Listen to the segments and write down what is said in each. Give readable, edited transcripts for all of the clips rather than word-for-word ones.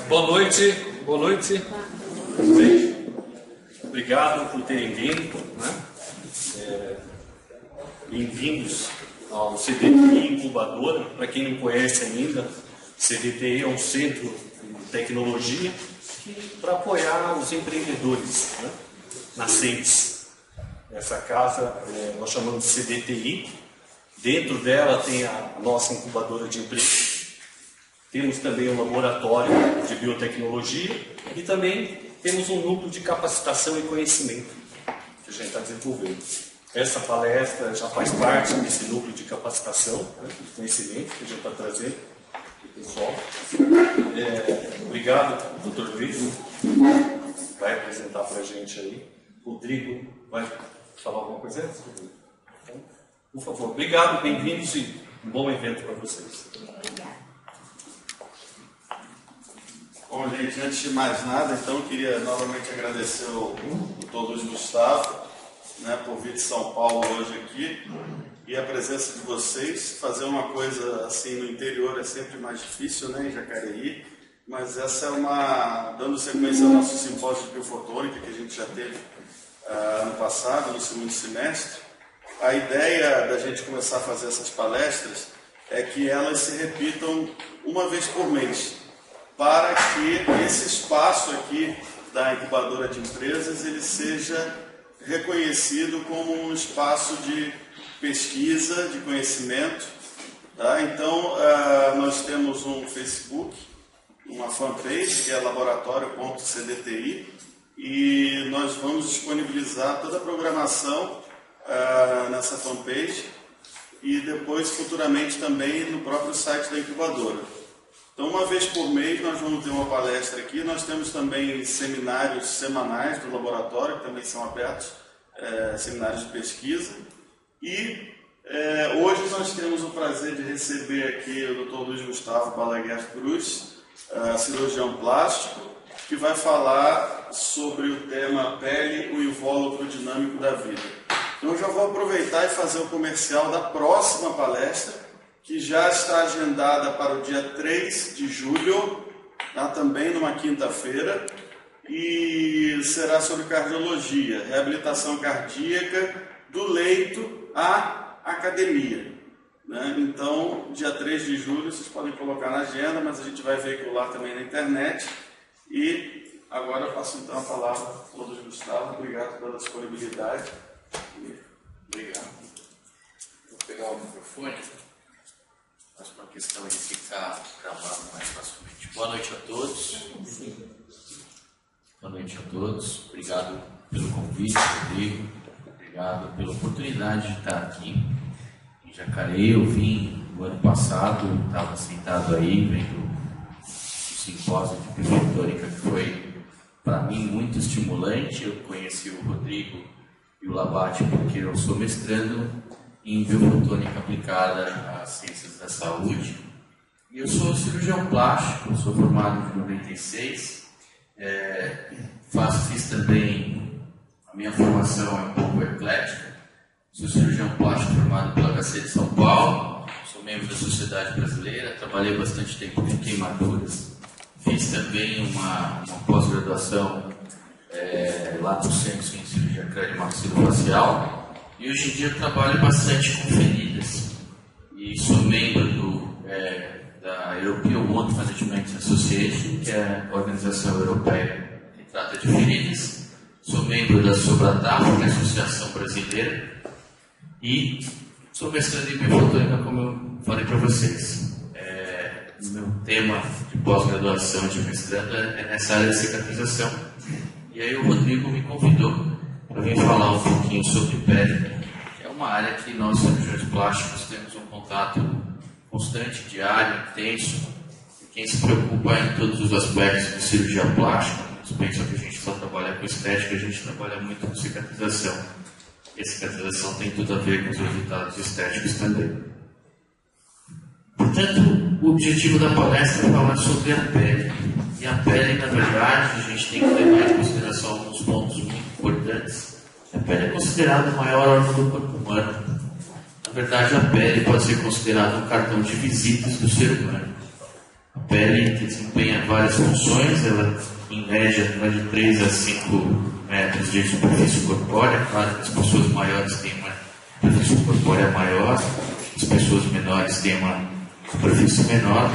Boa noite, boa noite. Tudo bem? Obrigado por terem vindo, né? Bem-vindos ao CDTI Incubadora. Para quem não conhece ainda, CDTI é um centro de tecnologia para apoiar os empreendedores, né, nascentes. Essa casa nós chamamos de CDTI. Dentro dela tem a nossa incubadora de empresas. Temos também um laboratório de biotecnologia e também temos um núcleo de capacitação e conhecimento que a gente está desenvolvendo. Essa palestra já faz parte desse núcleo de capacitação, né, de conhecimento que a gente está trazendo para o pessoal. Obrigado, Dr. Luiz. Vai apresentar para a gente aí. Rodrigo vai falar alguma coisa antes? Então, por favor, obrigado, bem-vindos e um bom evento para vocês. Bom, gente, antes de mais nada, então, eu queria novamente agradecer ao Dr. Luiz Gustavo, né, por vir de São Paulo hoje aqui, e a presença de vocês. Fazer uma coisa assim no interior é sempre mais difícil, né, em Jacareí, mas essa é dando sequência ao nosso simpósio de biofotônica, que a gente já teve ano passado, no segundo semestre. A ideia da gente começar a fazer essas palestras é que elas se repitam uma vez por mês, para que esse espaço aqui da incubadora de empresas ele seja reconhecido como um espaço de pesquisa, de conhecimento. Tá? Então, nós temos um Facebook, uma fanpage, que é laboratório.cdti, e nós vamos disponibilizar toda a programação nessa fanpage e depois, futuramente, também no próprio site da incubadora. Então, uma vez por mês, nós vamos ter uma palestra aqui. Nós temos também seminários semanais do laboratório, que também são abertos, seminários de pesquisa. E hoje nós temos o prazer de receber aqui o Dr. Luiz Gustavo Balaguer Cruz, cirurgião plástico, que vai falar sobre o tema pele, o invólucro dinâmico da vida. Então, eu já vou aproveitar e fazer o comercial da próxima palestra, que já está agendada para o dia 3 de julho, tá? Também numa quinta-feira, e será sobre cardiologia, reabilitação cardíaca, do leito à academia. Né? Então, dia 3 de julho, vocês podem colocar na agenda, mas a gente vai veicular também na internet. E agora eu passo então a palavra ao Dr. Gustavo. Obrigado pela disponibilidade. Obrigado. Vou pegar o microfone. Mas uma questão de ficar gravado mais facilmente. Boa noite a todos. Boa noite a todos. Obrigado pelo convite, Rodrigo. Obrigado pela oportunidade de estar aqui em Jacareí. Eu vim no ano passado, estava sentado aí, vendo o simpósio de biofotônica, que foi, para mim, muito estimulante. Eu conheci o Rodrigo e o Labate porque eu sou mestrando em biofotônica aplicada às ciências da saúde. E eu sou cirurgião plástico, sou formado em 96, fiz também, a minha formação é um pouco eclética, sou cirurgião plástico formado pela HC de São Paulo, sou membro da Sociedade Brasileira, trabalhei bastante tempo com queimaduras, fiz também uma pós-graduação lato sensu em cirurgia crânio-maxilofacial. E hoje em dia eu trabalho bastante com feridas e sou membro da European Wound Management Association, que é a organização europeia que trata de feridas. Sou membro da Sobrataf, que é a Associação Brasileira, e sou mestrando em biofotônica, como eu falei para vocês. O meu tema de pós-graduação de mestrando é nessa área de cicatrização. E aí o Rodrigo me convidou para vir falar um pouquinho sobre pele, que é uma área que nós, cirurgiões plásticos, temos um contato constante, diário, intenso. E quem se preocupa em todos os aspectos de cirurgia plástica, muitos pensam que a gente só trabalha com estética, a gente trabalha muito com cicatrização. E a cicatrização tem tudo a ver com os resultados estéticos também. Portanto, o objetivo da palestra é falar sobre a pele. E a pele, na verdade, a gente tem que levar em consideração alguns pontos muito importantes. A pele é considerada o maior órgão do corpo humano. Na verdade, a pele pode ser considerada um cartão de visitas do ser humano. A pele desempenha várias funções, ela em média vai de 3 a 5 metros de superfície corpórea. Claro que as pessoas maiores têm uma superfície corpórea maior, as pessoas menores têm uma superfície menor.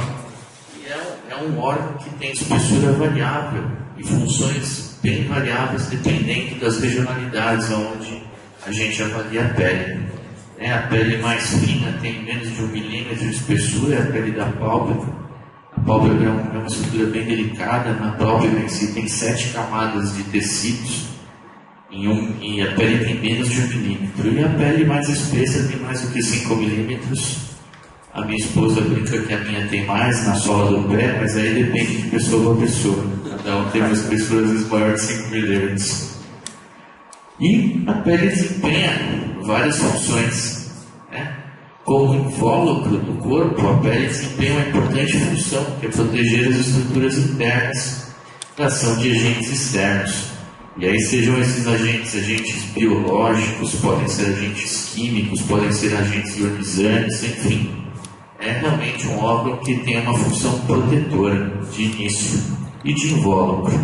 E é um órgão que tem espessura variável e funções bem variáveis dependendo das regionalidades onde a gente avalia a pele. A pele mais fina tem menos de 1 milímetro de espessura, é a pele da pálpebra. A pálpebra é uma estrutura bem delicada, na pálpebra em si tem 7 camadas de tecidos e a pele tem menos de 1 milímetro. E a pele mais espessa tem mais do que 5 milímetros. A minha esposa brinca que a minha tem mais na sola do pé, mas aí depende de pessoa para pessoa. Cada um tem uma espessura às vezes maior de 5 milímetros. E a pele desempenha várias funções, Como invólucro do corpo, a pele desempenha uma importante função, que é proteger as estruturas internas da ação de agentes externos. E aí sejam esses agentes biológicos, podem ser agentes químicos, podem ser agentes ionizantes, enfim. É realmente um órgão que tem uma função protetora de início e de invólucro.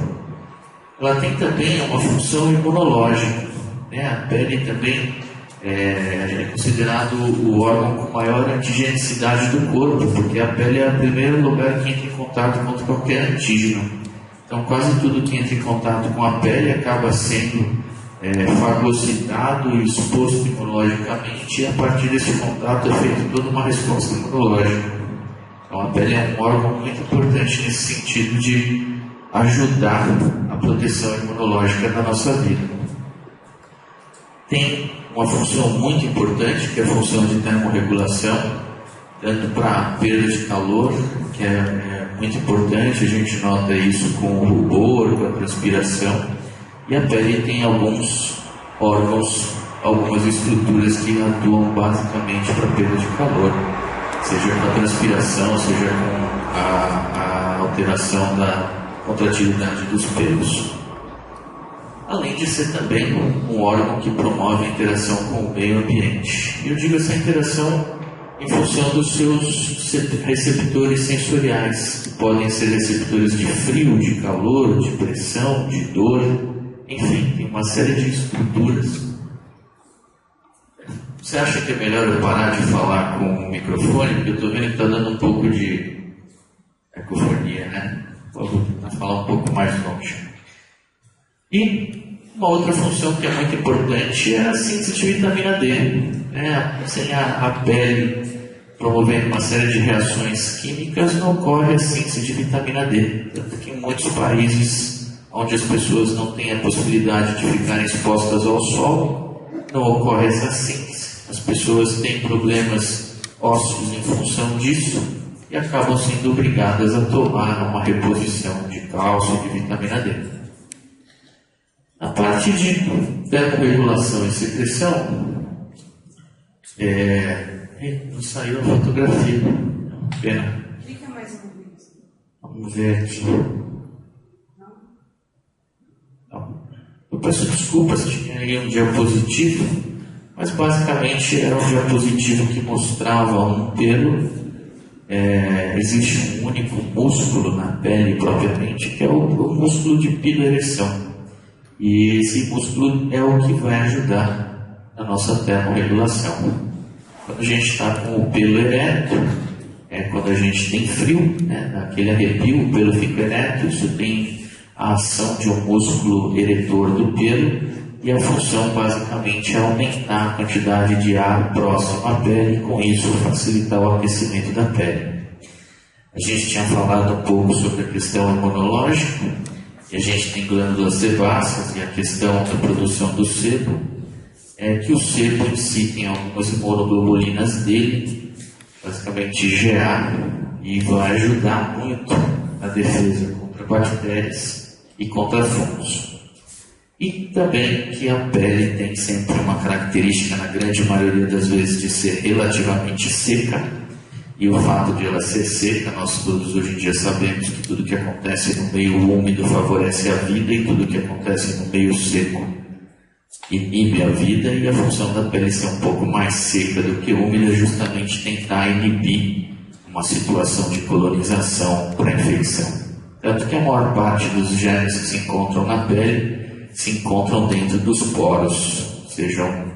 Ela tem também uma função imunológica. A pele também é considerado o órgão com maior antigenicidade do corpo, porque a pele é o primeiro lugar que entra em contato contra qualquer antígeno. Então, quase tudo que entra em contato com a pele acaba sendo fagocitado e exposto imunologicamente, e a partir desse contato é feita toda uma resposta imunológica. Então, a pele é um órgão muito importante nesse sentido de ajudar a proteção imunológica da nossa vida. Tem uma função muito importante, que é a função de termorregulação, tanto para perda de calor, que é muito importante, a gente nota isso com o rubor, com a transpiração, e a pele tem alguns órgãos, algumas estruturas que atuam basicamente para perda de calor, seja com a transpiração, seja com a alteração da contratividade dos pelos. Além de ser também um órgão que promove a interação com o meio ambiente. E eu digo essa interação em função dos seus receptores sensoriais, que podem ser receptores de frio, de calor, de pressão, de dor, enfim, tem uma série de estruturas. Você acha que é melhor eu parar de falar com o microfone? Porque eu estou vendo que está dando um pouco de ecofonia, Vou tentar falar um pouco mais longe. E uma outra função que é muito importante é a síntese de vitamina D. Sem a pele promovendo uma série de reações químicas, não ocorre a síntese de vitamina D. Tanto que em muitos países onde as pessoas não têm a possibilidade de ficarem expostas ao sol, não ocorre essa síntese. As pessoas têm problemas ósseos em função disso e acabam sendo obrigadas a tomar uma reposição de cálcio e de vitamina D. A parte de termorregulação e secreção, não saiu a fotografia. Pena. Clica mais uma vez. Vamos ver aqui. Não. Eu peço desculpas, tinha aí um diapositivo, mas basicamente era um diapositivo que mostrava um pelo. Existe um único músculo na pele propriamente, que é o músculo de piloereção. E esse músculo é o que vai ajudar na nossa termorregulação. Quando a gente está com o pelo ereto, quando a gente tem frio, naquele arrepio, o pelo fica ereto, isso tem a ação de um músculo eretor do pelo, e a função basicamente é aumentar a quantidade de ar próximo à pele e com isso facilitar o aquecimento da pele. A gente tinha falado um pouco sobre a questão imunológica, e a gente tem glândulas sebáceas e a questão da produção do sebo, é que o sebo em si tem algumas imunoglobulinas dele, basicamente IgA, e vai ajudar muito na defesa contra bactérias e contra fungos. E também que a pele tem sempre uma característica, na grande maioria das vezes, de ser relativamente seca. E o fato de ela ser seca, nós todos hoje em dia sabemos que tudo que acontece no meio úmido favorece a vida e tudo que acontece no meio seco inibe a vida, e a função da pele ser um pouco mais seca do que úmida é justamente tentar inibir uma situação de colonização para a infecção. Tanto que a maior parte dos germes que se encontram na pele se encontram dentro dos poros, sejam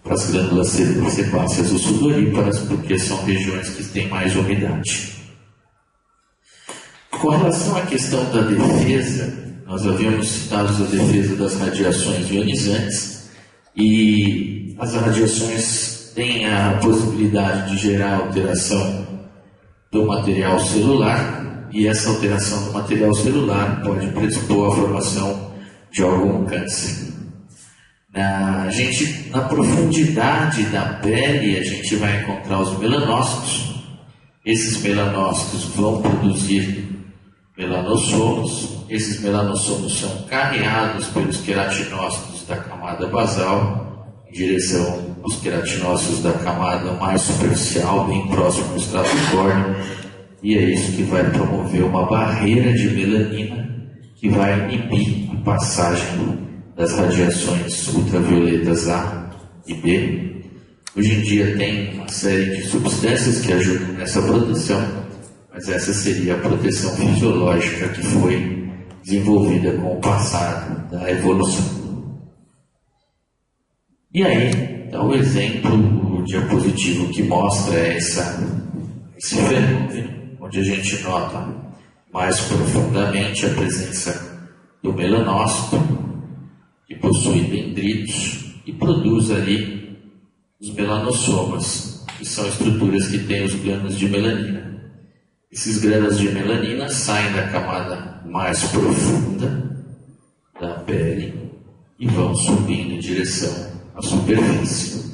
para as glândulas sebáceas ou sudoríparas, porque são regiões que têm mais umidade. Com relação à questão da defesa, nós havíamos citado a defesa das radiações ionizantes, e as radiações têm a possibilidade de gerar alteração do material celular, e essa alteração do material celular pode predispor à formação de algum câncer. Na profundidade da pele, a gente vai encontrar os melanócitos. Esses melanócitos vão produzir melanossomos. Esses melanossomos são carreados pelos queratinócitos da camada basal em direção aos queratinócitos da camada mais superficial, bem próximo ao estrato córneo, e é isso que vai promover uma barreira de melanina que vai inibir a passagem das radiações ultravioletas A e B. Hoje em dia tem uma série de substâncias que ajudam nessa proteção, mas essa seria a proteção fisiológica que foi desenvolvida com o passar da evolução. E aí, dá o exemplo, o diapositivo que mostra esse fenômeno, onde a gente nota mais profundamente a presença do melanócito, que possui dendritos e produz ali os melanossomas, que são estruturas que têm os grânulos de melanina. Esses grânulos de melanina saem da camada mais profunda da pele e vão subindo em direção à superfície.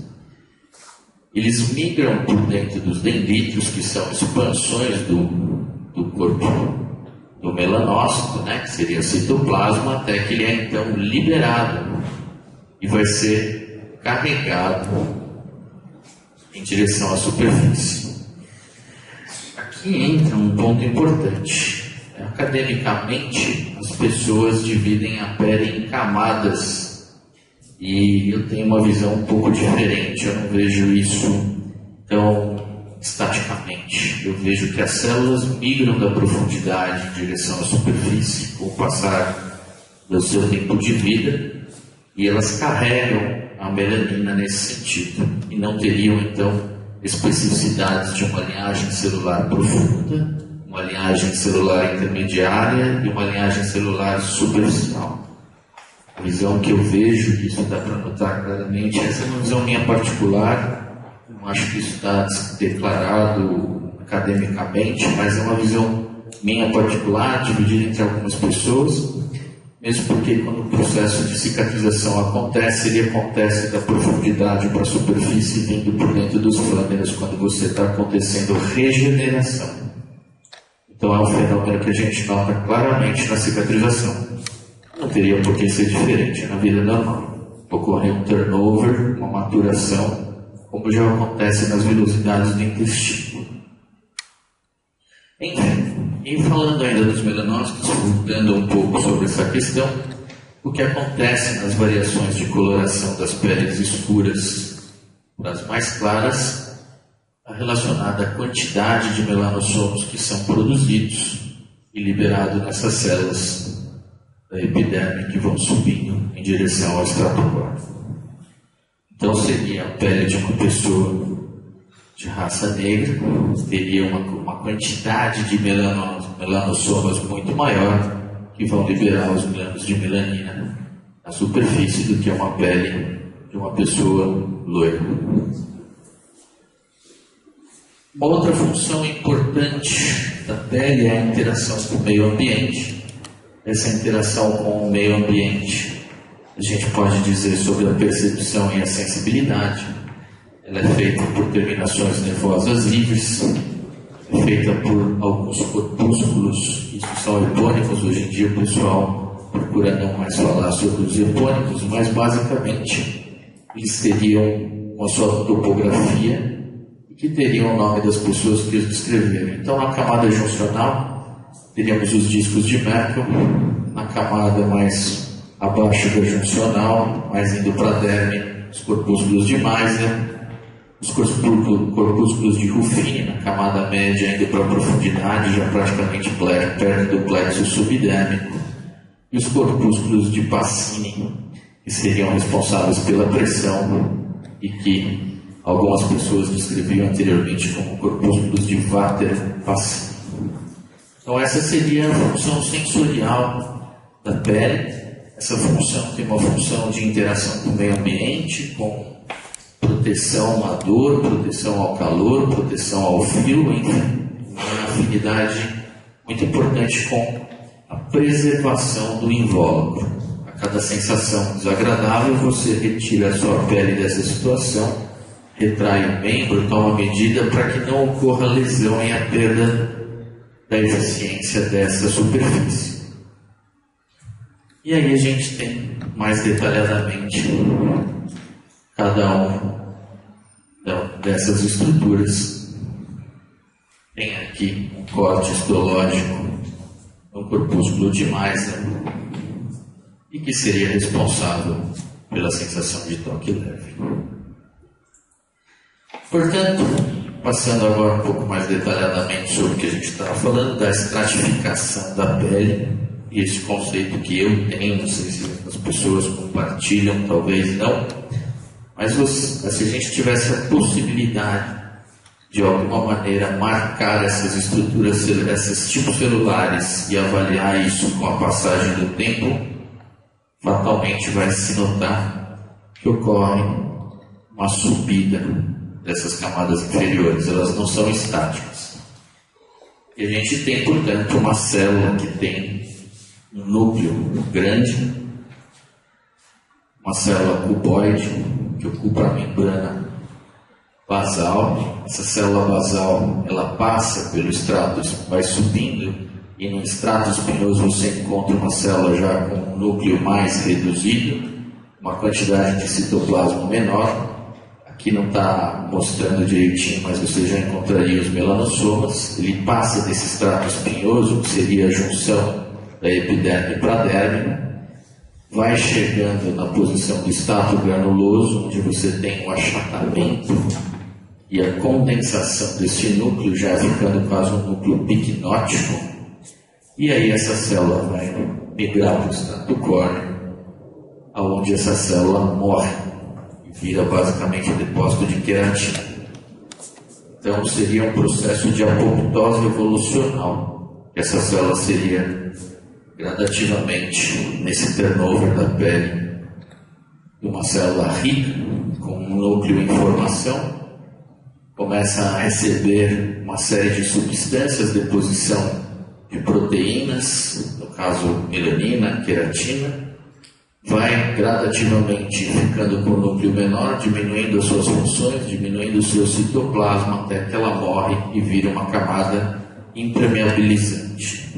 Eles migram por dentro dos dendritos, que são expansões do corpo do melanócito, que seria citoplasma, até que ele é então liberado e vai ser carregado em direção à superfície. Aqui entra um ponto importante. Academicamente, as pessoas dividem a pele em camadas, e eu tenho uma visão um pouco diferente. Eu não vejo isso tão estaticamente. Eu vejo que as células migram da profundidade em direção à superfície com o passar do seu tempo de vida, e elas carregam a melanina nesse sentido, e não teriam então especificidades de uma linhagem celular profunda, uma linhagem celular intermediária e uma linhagem celular superficial. A visão que eu vejo, isso dá para notar claramente, essa é uma visão minha particular. Não acho que isso está declarado academicamente, mas é uma visão minha particular, dividida entre algumas pessoas, mesmo porque quando o processo de cicatrização acontece, ele acontece da profundidade para a superfície, vindo por dentro dos flâneros, quando você está acontecendo regeneração. Então é um fenômeno que a gente nota claramente na cicatrização. Não teria por que ser diferente na vida normal. Ocorre um turnover, uma maturação, como já acontece nas velocidades do intestino. Enfim, e falando ainda dos melanócitos, voltando um pouco sobre essa questão, o que acontece nas variações de coloração das peles escuras para as mais claras está relacionada à quantidade de melanossomos que são produzidos e liberados nessas células da epiderme que vão subindo em direção ao estrato córneo. Então seria a pele de uma pessoa de raça negra, teria uma quantidade de melanossomas muito maior, que vão liberar os glândulos de melanina na superfície, do que uma pele de uma pessoa loira. Uma outra função importante da pele é a interação com o meio ambiente. Essa interação com o meio ambiente, a gente pode dizer sobre a percepção e a sensibilidade. Ela é feita por terminações nervosas livres, é feita por alguns corpúsculos, isso são epônimos. Hoje em dia o pessoal procura não mais falar sobre os epônimos, mas basicamente eles teriam uma só topografia e que teriam o nome das pessoas que os descreveram. Então, na camada juncional, teríamos os discos de Merkel, na camada mais abaixo da juncional, mais indo para a derme, os corpúsculos de Meissner, os corpúsculos de Ruffini na camada média indo para a profundidade, já praticamente perto do plexo subdérmico, e os corpúsculos de Pacini, que seriam responsáveis pela pressão e que algumas pessoas descreviam anteriormente como corpúsculos de Vater-Pacini. Então essa seria a função sensorial da pele. Essa função tem uma função de interação com o meio ambiente, com proteção à dor, proteção ao calor, proteção ao frio, enfim, uma afinidade muito importante com a preservação do invólucro. A cada sensação desagradável, você retira a sua pele dessa situação, retrai o membro, toma medida para que não ocorra lesão e a perda da eficiência dessa superfície. E aí a gente tem mais detalhadamente cada uma dessas estruturas. Tem aqui um corte histológico no corpúsculo de Meissner e que seria responsável pela sensação de toque leve. Portanto, passando agora um pouco mais detalhadamente sobre o que a gente estava falando da estratificação da pele, e esse conceito que eu tenho, não sei se as pessoas compartilham, talvez não, mas se a gente tivesse a possibilidade de alguma maneira marcar essas estruturas, esses tipos celulares e avaliar isso com a passagem do tempo, fatalmente vai se notar que ocorre uma subida dessas camadas inferiores, elas não são estáticas. E a gente tem, portanto, uma célula que tem um núcleo grande, uma célula cuboide que ocupa a membrana basal. Essa célula basal, ela passa pelo estrato, vai subindo, e no estrato espinhoso você encontra uma célula já com um núcleo mais reduzido, uma quantidade de citoplasma menor. Aqui não está mostrando direitinho, mas você já encontraria os melanossomas. Ele passa desse estrato espinhoso, que seria a junção da epiderme para a derme, vai chegando na posição do estrato granuloso, onde você tem o achatamento e a condensação desse núcleo, já ficando quase um núcleo picnótico, e aí essa célula vai migrar para o estrato córneo, aonde essa célula morre e vira basicamente um depósito de queratina. Então seria um processo de apoptose evolucional. Essa célula seria gradativamente, nesse turnover da pele, uma célula rica, com um núcleo em formação, começa a receber uma série de substâncias, deposição de proteínas, no caso melanina, queratina, vai gradativamente ficando com o núcleo menor, diminuindo as suas funções, diminuindo o seu citoplasma, até que ela morre e vira uma camada impermeabilizante.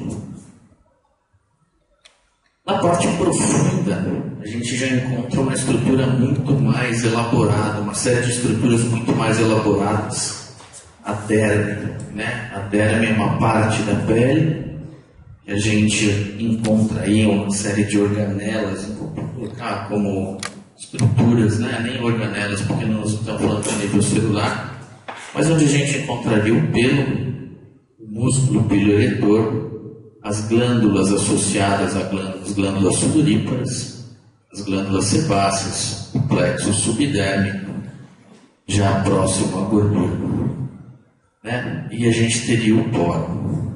Na parte profunda, a gente já encontra uma estrutura muito mais elaborada, uma série de estruturas muito mais elaboradas. A derme, né? A derme é uma parte da pele que a gente encontra aí uma série de organelas, vou colocar como estruturas, né? Nem organelas, porque nós estamos falando de nível celular, mas onde a gente encontraria o pelo, o músculo piloeretor, as glândulas associadas às glândulas sudoríparas, as glândulas sebáceas, o plexo subdérmico, já próximo à gordura, né? E a gente teria o poro.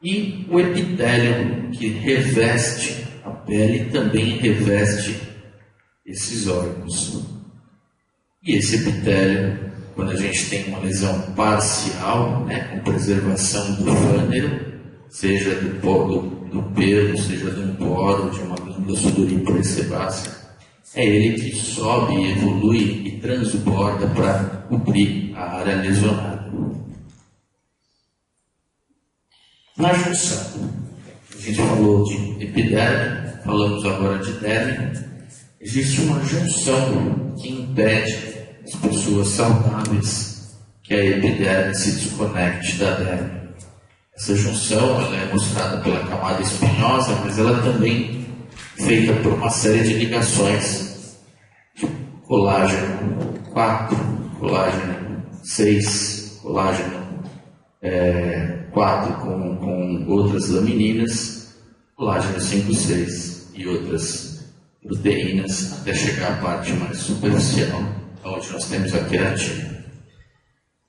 E o epitélio, que reveste a pele, também reveste esses órgãos. E esse epitélio, quando a gente tem uma lesão parcial, né, com preservação do fânero, seja do pelo, seja de um poro, de uma glândula sudorípara e sebácea, é ele que sobe, evolui e transborda para cobrir a área lesionada. Na junção, a gente falou de epiderme, falamos agora de derme. Existe uma junção que impede as pessoas saudáveis que a epiderme se desconecte da derme. Essa junção ela é mostrada pela camada espinhosa, mas ela também é feita por uma série de ligações de colágeno 4, colágeno 6, colágeno 4 com outras lamininas, colágeno 5, 6 e outras proteínas, até chegar à parte mais superficial, onde nós temos a queratina.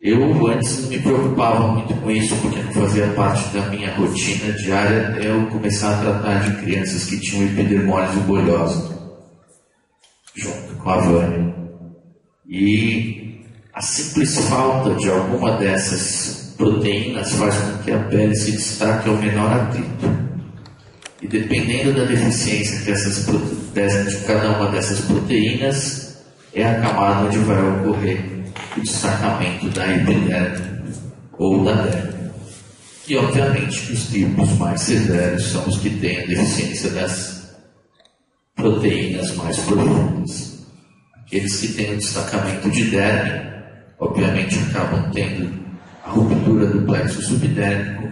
Eu antes não me preocupava muito com isso, porque não fazia parte da minha rotina diária até eu começar a tratar de crianças que tinham epidermólise bolhosa, junto com a Vânia. E a simples falta de alguma dessas proteínas faz com que a pele se destaque ao menor atrito. E dependendo da deficiência de cada uma dessas proteínas, é a camada onde vai ocorrer o destacamento da epiderme ou da derme. E obviamente que os tipos mais severos são os que têm a deficiência das proteínas mais profundas. Aqueles que têm o destacamento de derme, obviamente acabam tendo a ruptura do plexo subdérmico,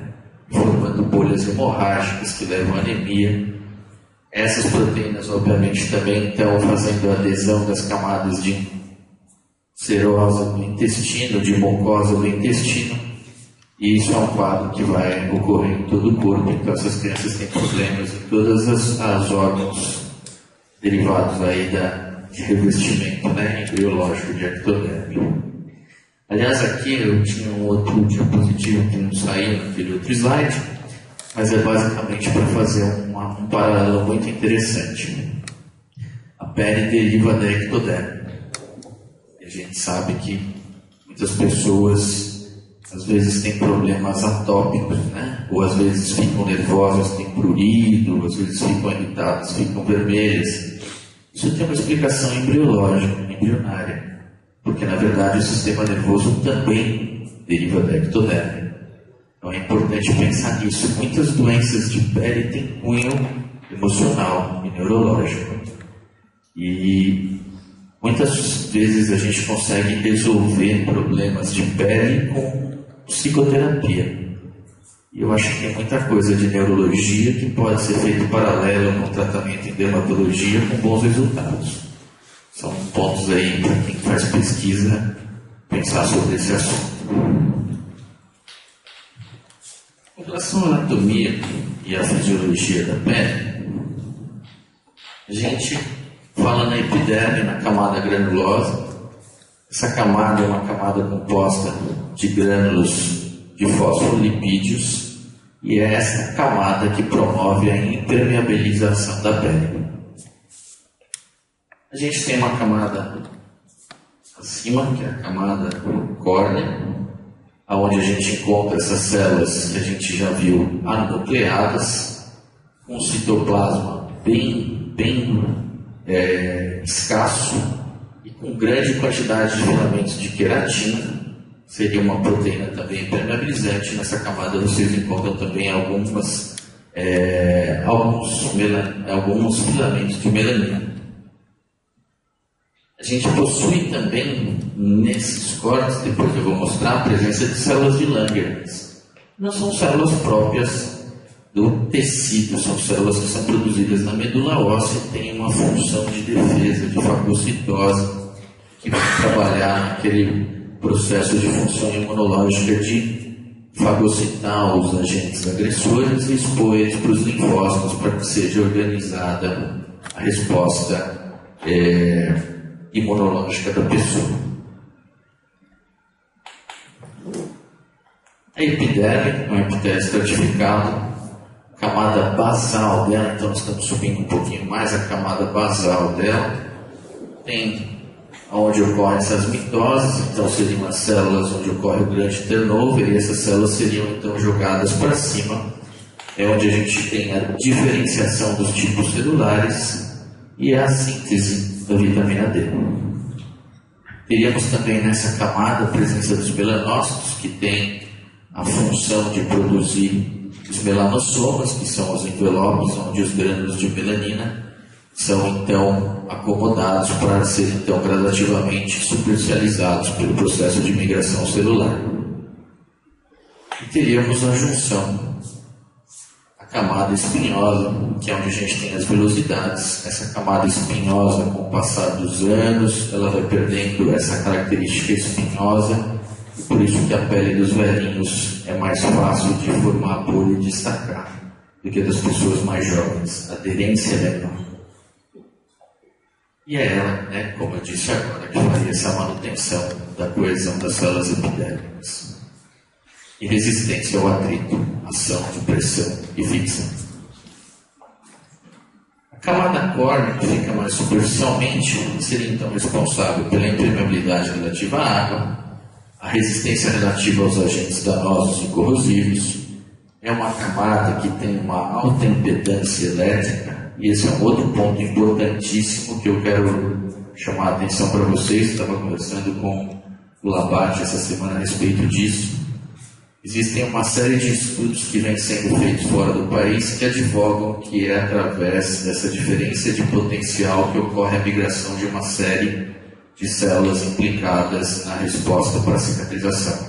formando bolhas hemorrágicas que levam à anemia. Essas proteínas, obviamente, também estão fazendo a adesão das camadas de serosa do intestino, de mucosa do intestino, e isso é um quadro que vai ocorrer em todo o corpo. Então essas crianças têm problemas em todas as órgãos derivados aí de revestimento, embriológico de ectoderme. Aliás, aqui eu tinha um outro diapositivo que não saiu naquele outro slide, mas é basicamente para fazer um paralelo muito interessante. A pele deriva da ectoderme. A gente sabe que muitas pessoas às vezes têm problemas atópicos, ou às vezes ficam nervosas, têm prurido, às vezes ficam irritadas, ficam vermelhas. Isso tem uma explicação embrionária, porque na verdade o sistema nervoso também deriva da ectoderme. Então é importante pensar nisso. Muitas doenças de pele têm cunho emocional e neurológico. E muitas vezes a gente consegue resolver problemas de pele com psicoterapia. E eu acho que tem muita coisa de neurologia que pode ser feito paralelo com tratamento em dermatologia com bons resultados. São pontos aí para quem faz pesquisa pensar sobre esse assunto. Com relação à anatomia e à fisiologia da pele, a gente fala na epiderme, na camada granulosa. Essa camada é uma camada composta de grânulos de fosfolipídios e é essa camada que promove a impermeabilização da pele. A gente tem uma camada acima, que é a camada córnea, onde a gente encontra essas células que a gente já viu anucleadas, com um citoplasma bem escasso e com grande quantidade de filamentos de queratina. Seria uma proteína também impermeabilizante. Nessa camada vocês encontram também alguns filamentos de melanina. A gente possui também nesses cortes, depois eu vou mostrar, a presença de células de Langerhans. Não são células próprias do tecido, são células que são produzidas na medula óssea e têm uma função de defesa, de fagocitose, que vai trabalhar naquele processo de função imunológica de fagocitar os agentes agressores e expor eles para os linfócitos para que seja organizada a resposta imunológica da pessoa. A epiderme é um epitélio estratificado. A camada basal dela, então nós estamos subindo um pouquinho mais, a camada basal dela tem onde ocorrem essas mitoses, então seriam as células onde ocorre o grande turnover, e essas células seriam então jogadas para cima, é onde a gente tem a diferenciação dos tipos celulares e a síntese da vitamina D. Teríamos também nessa camada a presença dos melanócitos, que tem a função de produzir os melanossomas, que são os envelopes onde os grânulos de melanina são então acomodados para serem então gradativamente supercializados pelo processo de migração celular. E teríamos a junção, a camada espinhosa, que é onde a gente tem as velocidades. Essa camada espinhosa, com o passar dos anos, ela vai perdendo essa característica espinhosa Por isso que a pele dos velhinhos é mais fácil de formar bolha e destacar do que a das pessoas mais jovens. A aderência é menor. E é ela, né, como eu disse agora, que faria essa manutenção da coesão das células epidérmicas. E resistência ao atrito, ação de pressão e fixação. A camada córnea, que fica mais superficialmente, seria então responsável pela impermeabilidade relativa à água, a resistência relativa aos agentes danosos e corrosivos. É uma camada que tem uma alta impedância elétrica, e esse é um outro ponto importantíssimo que eu quero chamar a atenção para vocês. Estava conversando com o Labate essa semana a respeito disso. Existem uma série de estudos que vêm sendo feitos fora do país que advogam que é através dessa diferença de potencial que ocorre a migração de uma série de células implicadas na resposta para a cicatrização.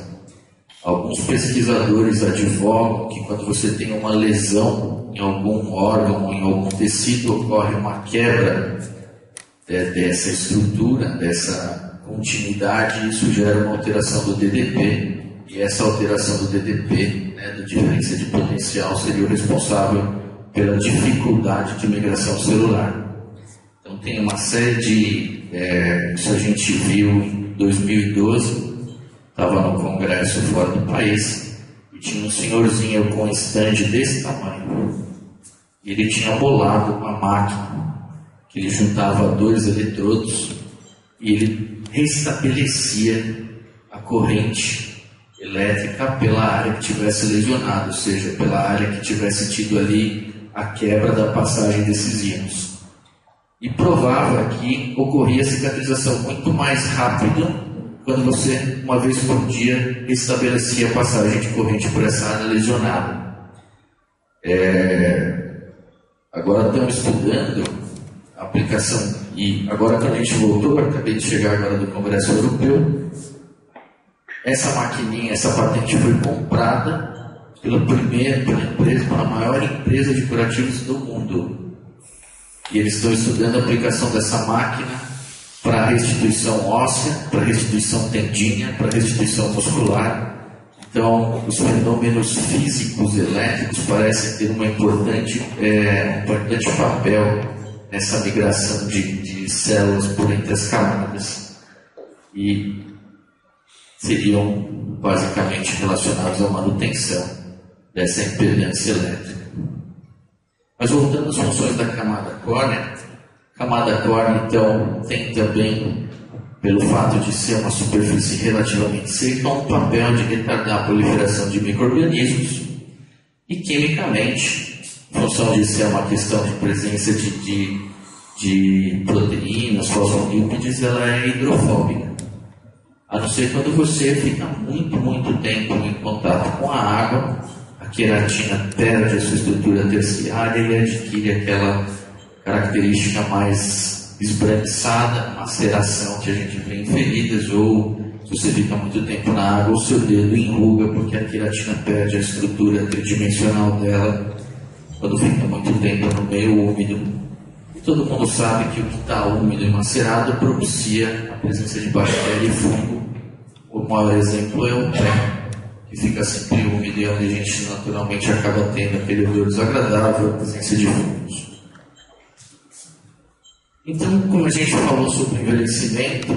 Alguns pesquisadores advogam que quando você tem uma lesão em algum órgão ou em algum tecido, ocorre uma quebra dessa estrutura, dessa continuidade, e isso gera uma alteração do DDP, e essa alteração do DDP, da diferença de potencial, seria o responsável pela dificuldade de migração celular. Então tem uma série de... isso a gente viu em 2012, estava no congresso fora do país, e tinha um senhorzinho com um stand desse tamanho. Ele tinha bolado uma máquina que ele juntava 2 eletrodos e ele restabelecia a corrente elétrica pela área que tivesse lesionado, ou seja, pela área que tivesse tido ali a quebra da passagem desses íons. E provava que ocorria cicatrização muito mais rápida quando você, uma vez por dia, estabelecia a passagem de corrente por essa área lesionada. Agora estamos estudando a aplicação, e agora quando a gente voltou, acabei de chegar agora do Congresso Europeu, essa maquininha, essa patente foi comprada pela maior empresa de curativos do mundo. E eles estão estudando a aplicação dessa máquina para restituição óssea, para restituição tendínea, para restituição muscular. Então, os fenômenos físicos elétricos parecem ter um importante papel nessa migração de células por entre as camadas. E seriam basicamente relacionados à manutenção dessa impedância elétrica. Mas voltando às funções da camada córnea, a camada córnea, então, tem também, pelo fato de ser uma superfície relativamente seca, um papel de retardar a proliferação de micro-organismos e, quimicamente, em função de ser uma questão de presença de proteínas, fosfolípides, ela é hidrofóbica. A não ser quando você fica muito tempo em contato com a água, a queratina perde a sua estrutura terciária e adquire aquela característica mais esbranquiçada, maceração que a gente vê em feridas, ou se você fica muito tempo na água, o seu dedo enruga porque a queratina perde a estrutura tridimensional dela quando fica muito tempo no meio úmido. E todo mundo sabe que o que está úmido e macerado propicia a presença de bactéria e fungo. O maior exemplo é o pé, que fica sempre úmido e onde a gente naturalmente acaba tendo aquele odor desagradável, a presença de fungos. Então, como a gente falou sobre envelhecimento,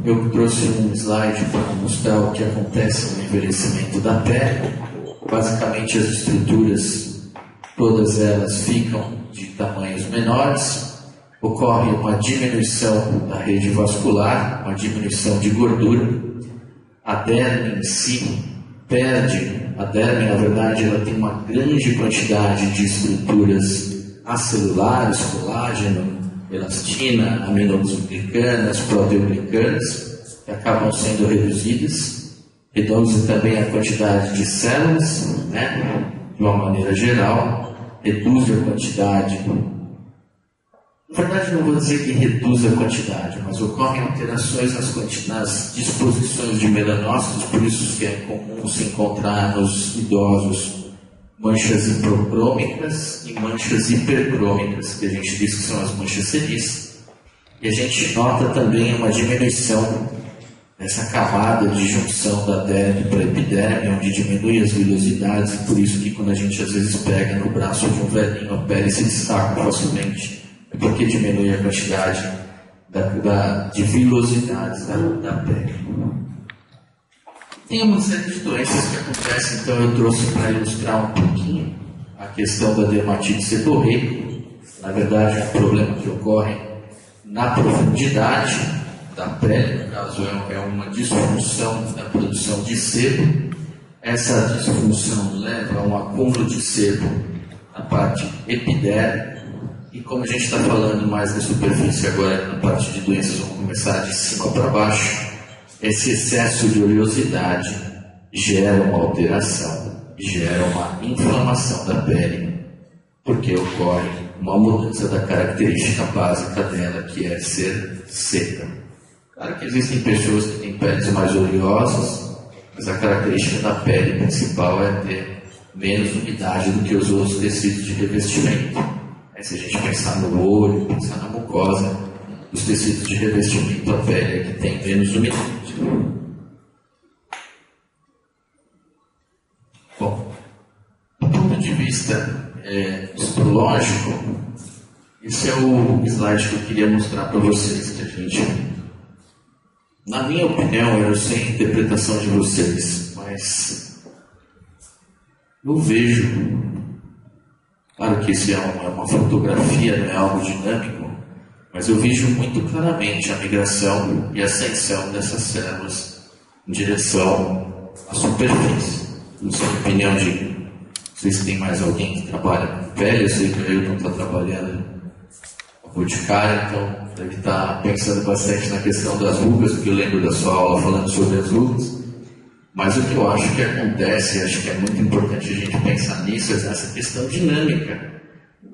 eu trouxe um slide para mostrar o que acontece no envelhecimento da pele. Basicamente, as estruturas, todas elas ficam de tamanhos menores, ocorre uma diminuição da rede vascular, uma diminuição de gordura. A derme em si perde, a derme, na verdade, ela tem uma grande quantidade de estruturas acelulares, colágeno, elastina, aminoglicanas, proteoglicanas, que acabam sendo reduzidas. Reduz também a quantidade de células, de uma maneira geral, reduz a quantidade. Na verdade, não vou dizer que reduz a quantidade, mas ocorrem alterações nas disposições de melanócitos, por isso que é comum se encontrar nos idosos manchas hipocrômicas e manchas hipercrômicas, que a gente diz que são as manchas senis. E a gente nota também uma diminuição essa camada de junção da derme para a epiderme, onde diminui as vilosidades, e por isso que quando a gente às vezes pega no braço de um velhinho, a pele se destaca facilmente, é porque diminui a quantidade de vilosidades da pele. Tem uma série de doenças que acontecem, então eu trouxe para ilustrar um pouquinho a questão da dermatite seborreica. Na verdade, é um problema que ocorre na profundidade da pele, no caso é uma disfunção da produção de sebo. Essa disfunção leva a um acúmulo de sebo na parte epidérmica, e como a gente está falando mais da superfície agora, na parte de doenças, vamos começar de cima para baixo. Esse excesso de oleosidade gera uma alteração, gera uma inflamação da pele, porque ocorre uma mudança da característica básica dela, que é ser seca. Claro que existem pessoas que têm peles mais oleosas, mas a característica da pele principal é ter menos umidade do que os outros tecidos de revestimento. Se a gente pensar no olho, pensar na mucosa, os tecidos de revestimento da pele é que tem menos umidade. Bom, do ponto de vista histológico, esse é o slide que eu queria mostrar para vocês, que a gente, na minha opinião, eu sei a interpretação de vocês, mas eu vejo, claro que isso é uma fotografia, não é algo dinâmico, mas eu vejo muito claramente a migração e a ascensão dessas células em direção à superfície. Não sei a opinião de vocês, tem mais alguém que trabalha com pele. Eu sei que o Ailton está trabalhando com boticária, então deve estar pensando bastante na questão das rugas, porque eu lembro da sua aula falando sobre as rugas. Mas o que eu acho que acontece, acho que é muito importante a gente pensar nisso, é essa questão dinâmica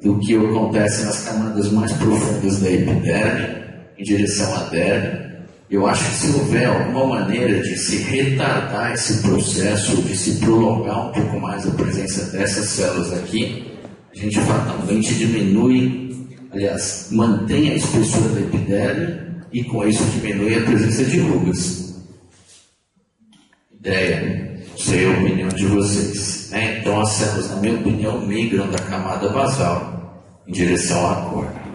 do que acontece nas camadas mais profundas da epiderme em direção à derme. Eu acho que se houver alguma maneira de se retardar esse processo, de se prolongar um pouco mais a presença dessas células aqui, a gente fatalmente diminui, aliás, mantém a espessura da epiderme e com isso diminui a presença de rugas. Ideia, não sei a opinião de vocês, né? Então as células, na minha opinião, migram da camada basal em direção à cor.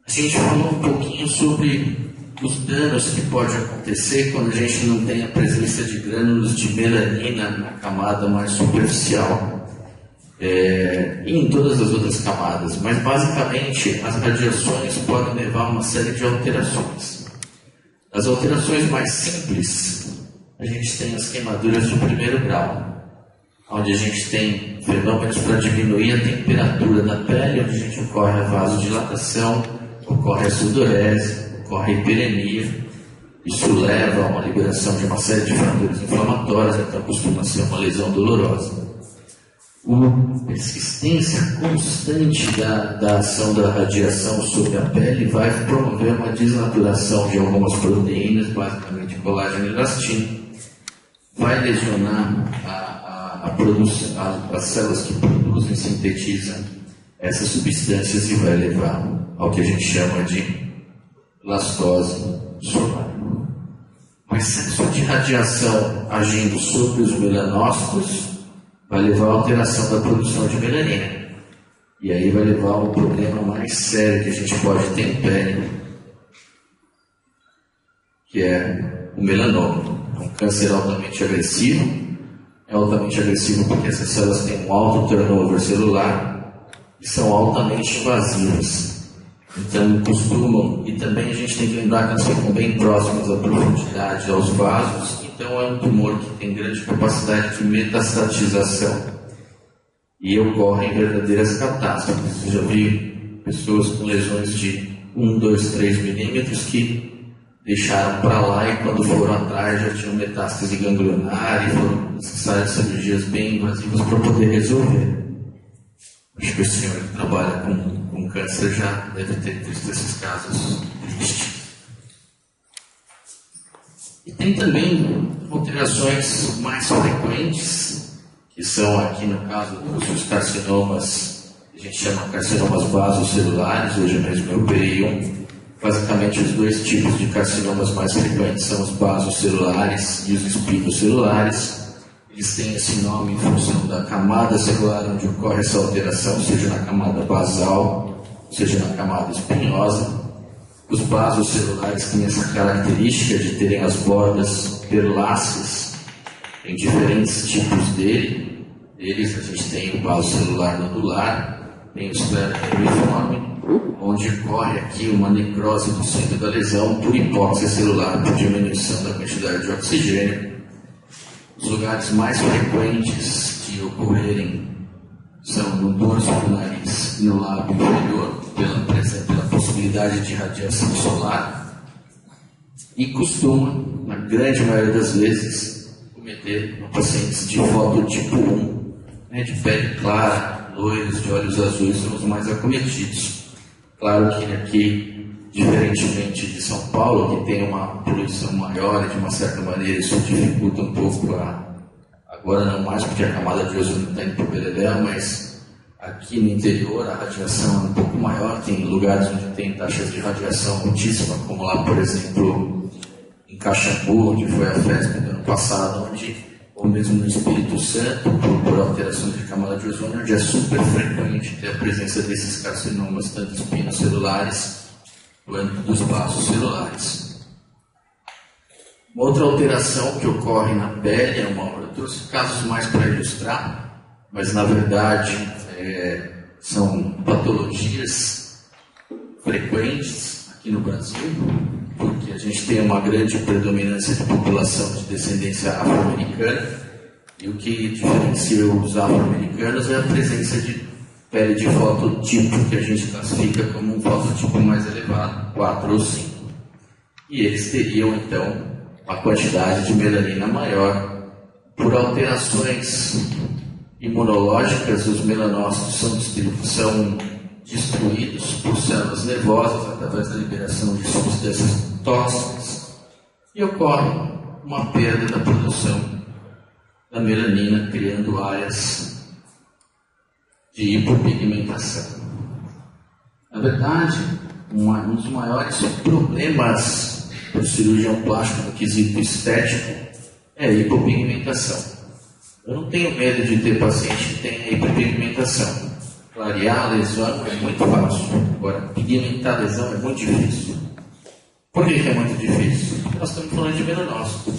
A gente falou um pouquinho sobre os danos que pode acontecer quando a gente não tem a presença de grânulos de melanina na camada mais superficial e em todas as outras camadas, mas basicamente as radiações podem levar a uma série de alterações. As alterações mais simples, a gente tem as queimaduras de primeiro grau, onde a gente tem fenômenos para diminuir a temperatura da pele, onde a gente ocorre a vasodilatação, ocorre a sudorese, ocorre a hiperemia. Isso leva a uma liberação de uma série de fatores inflamatórios, então costuma ser uma lesão dolorosa. A persistência constante da ação da radiação sobre a pele vai promover uma desnaturação de algumas proteínas, basicamente colágeno e elastina, vai lesionar as células que produzem e sintetizam essas substâncias e vai levar ao que a gente chama de blastose solar. O excesso de radiação agindo sobre os melanócitos vai levar à alteração da produção de melanina. E aí vai levar ao problema mais sério que a gente pode ter em pele, que é o melanoma. É um câncer altamente agressivo. É altamente agressivo porque essas células têm um alto turnover celular e são altamente invasivas. Então costumam, e também a gente tem que lembrar que elas ficam bem próximas à profundidade, aos vasos. Então é um tumor que tem grande capacidade de metastatização e ocorrem verdadeiras catástrofes. Eu já vi pessoas com lesões de 1, 2, 3 milímetros que deixaram para lá e quando foram atrás já tinham metástase ganglionar e foram necessárias cirurgias bem invasivas para poder resolver. Acho que o senhor que trabalha com câncer já deve ter visto esses casos tristes. E tem também alterações mais frequentes, que são aqui no caso dos carcinomas, a gente chama carcinomas vasocelulares, hoje mesmo eu operei um Basicamente, os dois tipos de carcinomas mais frequentes são os basocelulares e os espinocelulares. Eles têm esse nome em função da camada celular onde ocorre essa alteração, seja na camada basal, seja na camada espinhosa. Os basocelulares têm essa característica de terem as bordas perláceas em diferentes tipos deles. A gente tem o basocelular nodular, tem o esclerodermiforme, onde ocorre aqui uma necrose do centro da lesão por hipóxia celular, por diminuição da quantidade de oxigênio. Os lugares mais frequentes de ocorrerem são no dorso do nariz e no lábio inferior, pela possibilidade de radiação solar, e costuma, na grande maioria das vezes, cometer pacientes de fototipo 1, de pele clara, loiros, de olhos azuis, são os mais acometidos. Claro que aqui, diferentemente de São Paulo, que tem uma poluição maior e de uma certa maneira isso dificulta um pouco agora não mais porque a camada de ozônio está indo para o beleléu, mas aqui no interior a radiação é um pouco maior, tem lugares onde tem taxas de radiação altíssima, como lá, por exemplo, em Caxambu, onde foi a festa do ano passado, ou mesmo no Espírito Santo, por alterações de camada de ozônio, onde é super frequente ter a presença desses carcinomas, tanto espinocelulares quanto dos basocelulares. Uma outra alteração que ocorre na pele, eu trouxe casos mais para ilustrar, mas na verdade são patologias frequentes aqui no Brasil, porque a gente tem uma grande predominância de população de descendência afro-americana, e o que diferencia os afro-americanos é a presença de pele de fototipo, que a gente classifica como um fototipo mais elevado, 4 ou 5. E eles teriam, então, uma quantidade de melanina maior. Por alterações imunológicas, os melanócitos são destruídos por células nervosas através da liberação de substâncias tóxicas e ocorre uma perda da produção da melanina, criando áreas de hipopigmentação. Na verdade, um dos maiores problemas do cirurgião plástico no quesito estético é a hipopigmentação. Eu não tenho medo de ter paciente que tenha hipopigmentação. Clarear a lesão é muito fácil. Agora, pigmentar a lesão é muito difícil. Por que é muito difícil? Porque nós estamos falando de melanócito.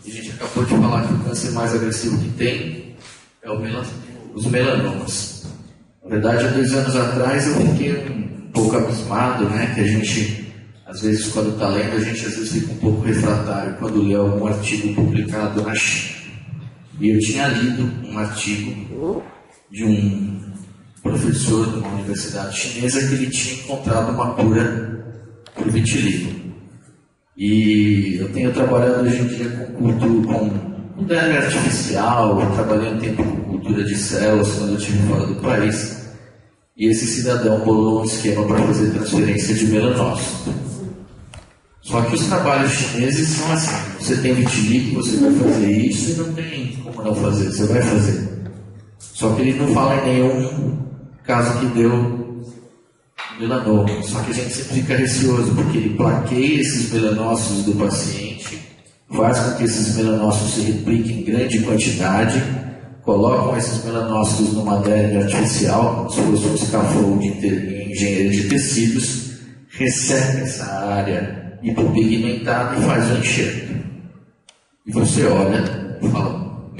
E a gente acabou de falar que o câncer mais agressivo que tem é os melanomas. Na verdade, há 2 anos atrás eu fiquei um pouco abismado, que a gente, às vezes, quando está lendo, a gente às vezes fica um pouco refratário quando lê algum artigo publicado na China. E eu tinha lido um artigo de um professor de uma universidade chinesa que ele tinha encontrado uma cura para o vitiligo. E eu tenho trabalhado hoje em dia com derme artificial, eu trabalhei um tempo com cultura de células quando eu estive fora do país. E esse cidadão bolou um esquema para fazer transferência de melanócito. Só que os trabalhos chineses são assim: você tem vitiligo, você vai fazer isso e não tem como não fazer, você vai fazer. Só que ele não fala em nenhum caso que deu melanoma. Só que a gente sempre fica receoso, porque ele plaqueia esses melanócitos do paciente, faz com que esses melanócitos se repliquem em grande quantidade, colocam esses melanócitos numa derme artificial, como se fosse um scaffold de engenharia de tecidos, resseca essa área hipopigmentada e faz um enxerto. E você olha e fala: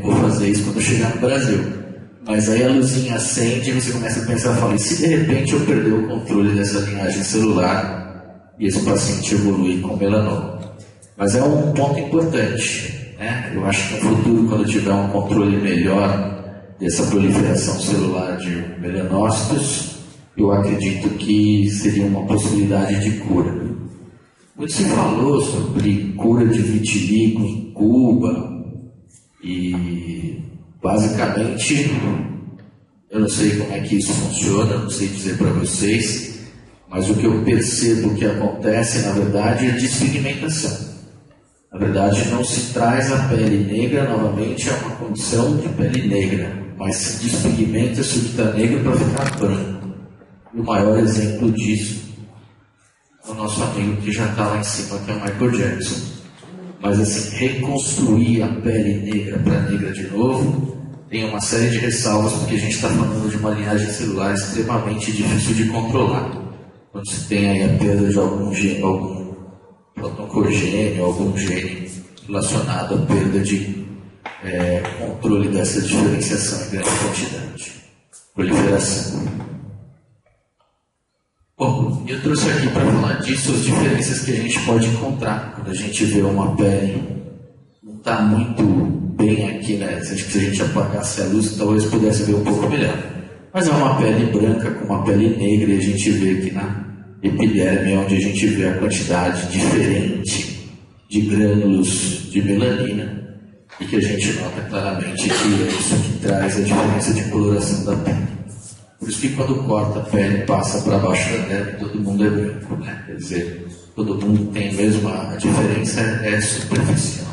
vou fazer isso quando eu chegar no Brasil. Mas aí a luzinha acende e você começa a pensar, fala: e se de repente eu perder o controle dessa linhagem celular e esse paciente evoluir com melanoma? Mas é um ponto importante, Eu acho que no futuro, quando tiver um controle melhor dessa proliferação celular de melanócitos, eu acredito que seria uma possibilidade de cura. Muito se falou sobre cura de vitiligo em Cuba e, basicamente, eu não sei como é que isso funciona, não sei dizer para vocês, mas o que eu percebo que acontece, na verdade, é despigmentação. Na verdade, não se traz a pele negra novamente a uma condição de pele negra, mas se despigmenta-se o que está negro para ficar branco. E o maior exemplo disso o nosso amigo que já está lá em cima, que é o Michael Jackson. Mas assim, reconstruir a pele negra para negra de novo tem uma série de ressalvas, porque a gente está falando de uma linhagem celular extremamente difícil de controlar. Quando você tem aí a perda de algum protoncogênio, algum gene relacionado à perda de controle dessa diferenciação em grande quantidade, proliferação. Bom, eu trouxe aqui para falar disso as diferenças que a gente pode encontrar quando a gente vê uma pele não está muito bem aqui, né? Se a gente apagasse a luz, talvez pudesse ver um pouco melhor. Mas é uma pele branca com uma pele negra, e a gente vê aqui na epiderme, onde a gente vê a quantidade diferente de grânulos de melanina, e que a gente nota claramente que é isso que traz a diferença de coloração da pele. Por isso que quando corta a pele, passa para baixo da derme, todo mundo é branco, né? Quer dizer, todo mundo tem mesmo, a diferença é superficial.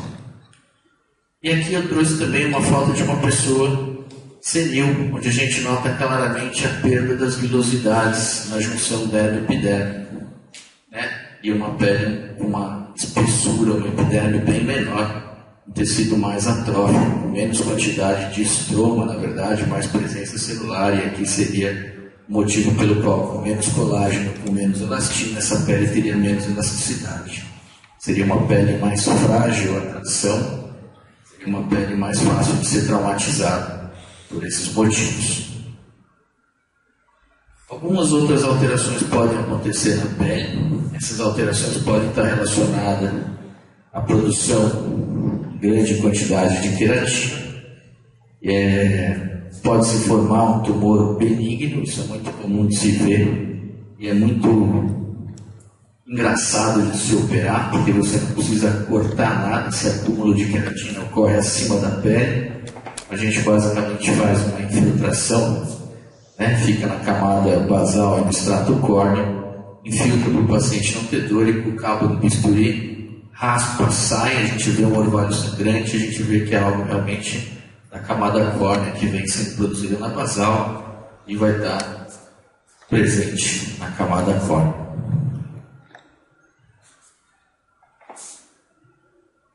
E aqui eu trouxe também uma foto de uma pessoa senil, onde a gente nota claramente a perda das vilosidades na junção derme-epiderme, né? E uma pele com uma espessura, uma epiderme bem menor, um tecido mais atrófico, com menos quantidade de estroma, na verdade, mais presença celular, e aqui seria o motivo pelo qual, com menos colágeno, com menos elastina, essa pele teria menos elasticidade. Seria uma pele mais frágil à transição, seria uma pele mais fácil de ser traumatizada por esses motivos. Algumas outras alterações podem acontecer na pele. Essas alterações podem estar relacionadas à produção de grande quantidade de queratina. Pode-se formar um tumor benigno, isso é muito comum de se ver, e é muito engraçado de se operar, porque você não precisa cortar nada, esse acúmulo de queratina ocorre acima da pele. A gente basicamente faz uma infiltração, né? Fica na camada basal e no extrato córneo, infiltra para o paciente não ter dor, e com o cabo do bisturi raspa, sai, a gente vê um orvalho sangrante, a gente vê que é algo realmente da camada córnea que vem sendo produzida na basal e vai estar presente na camada córnea.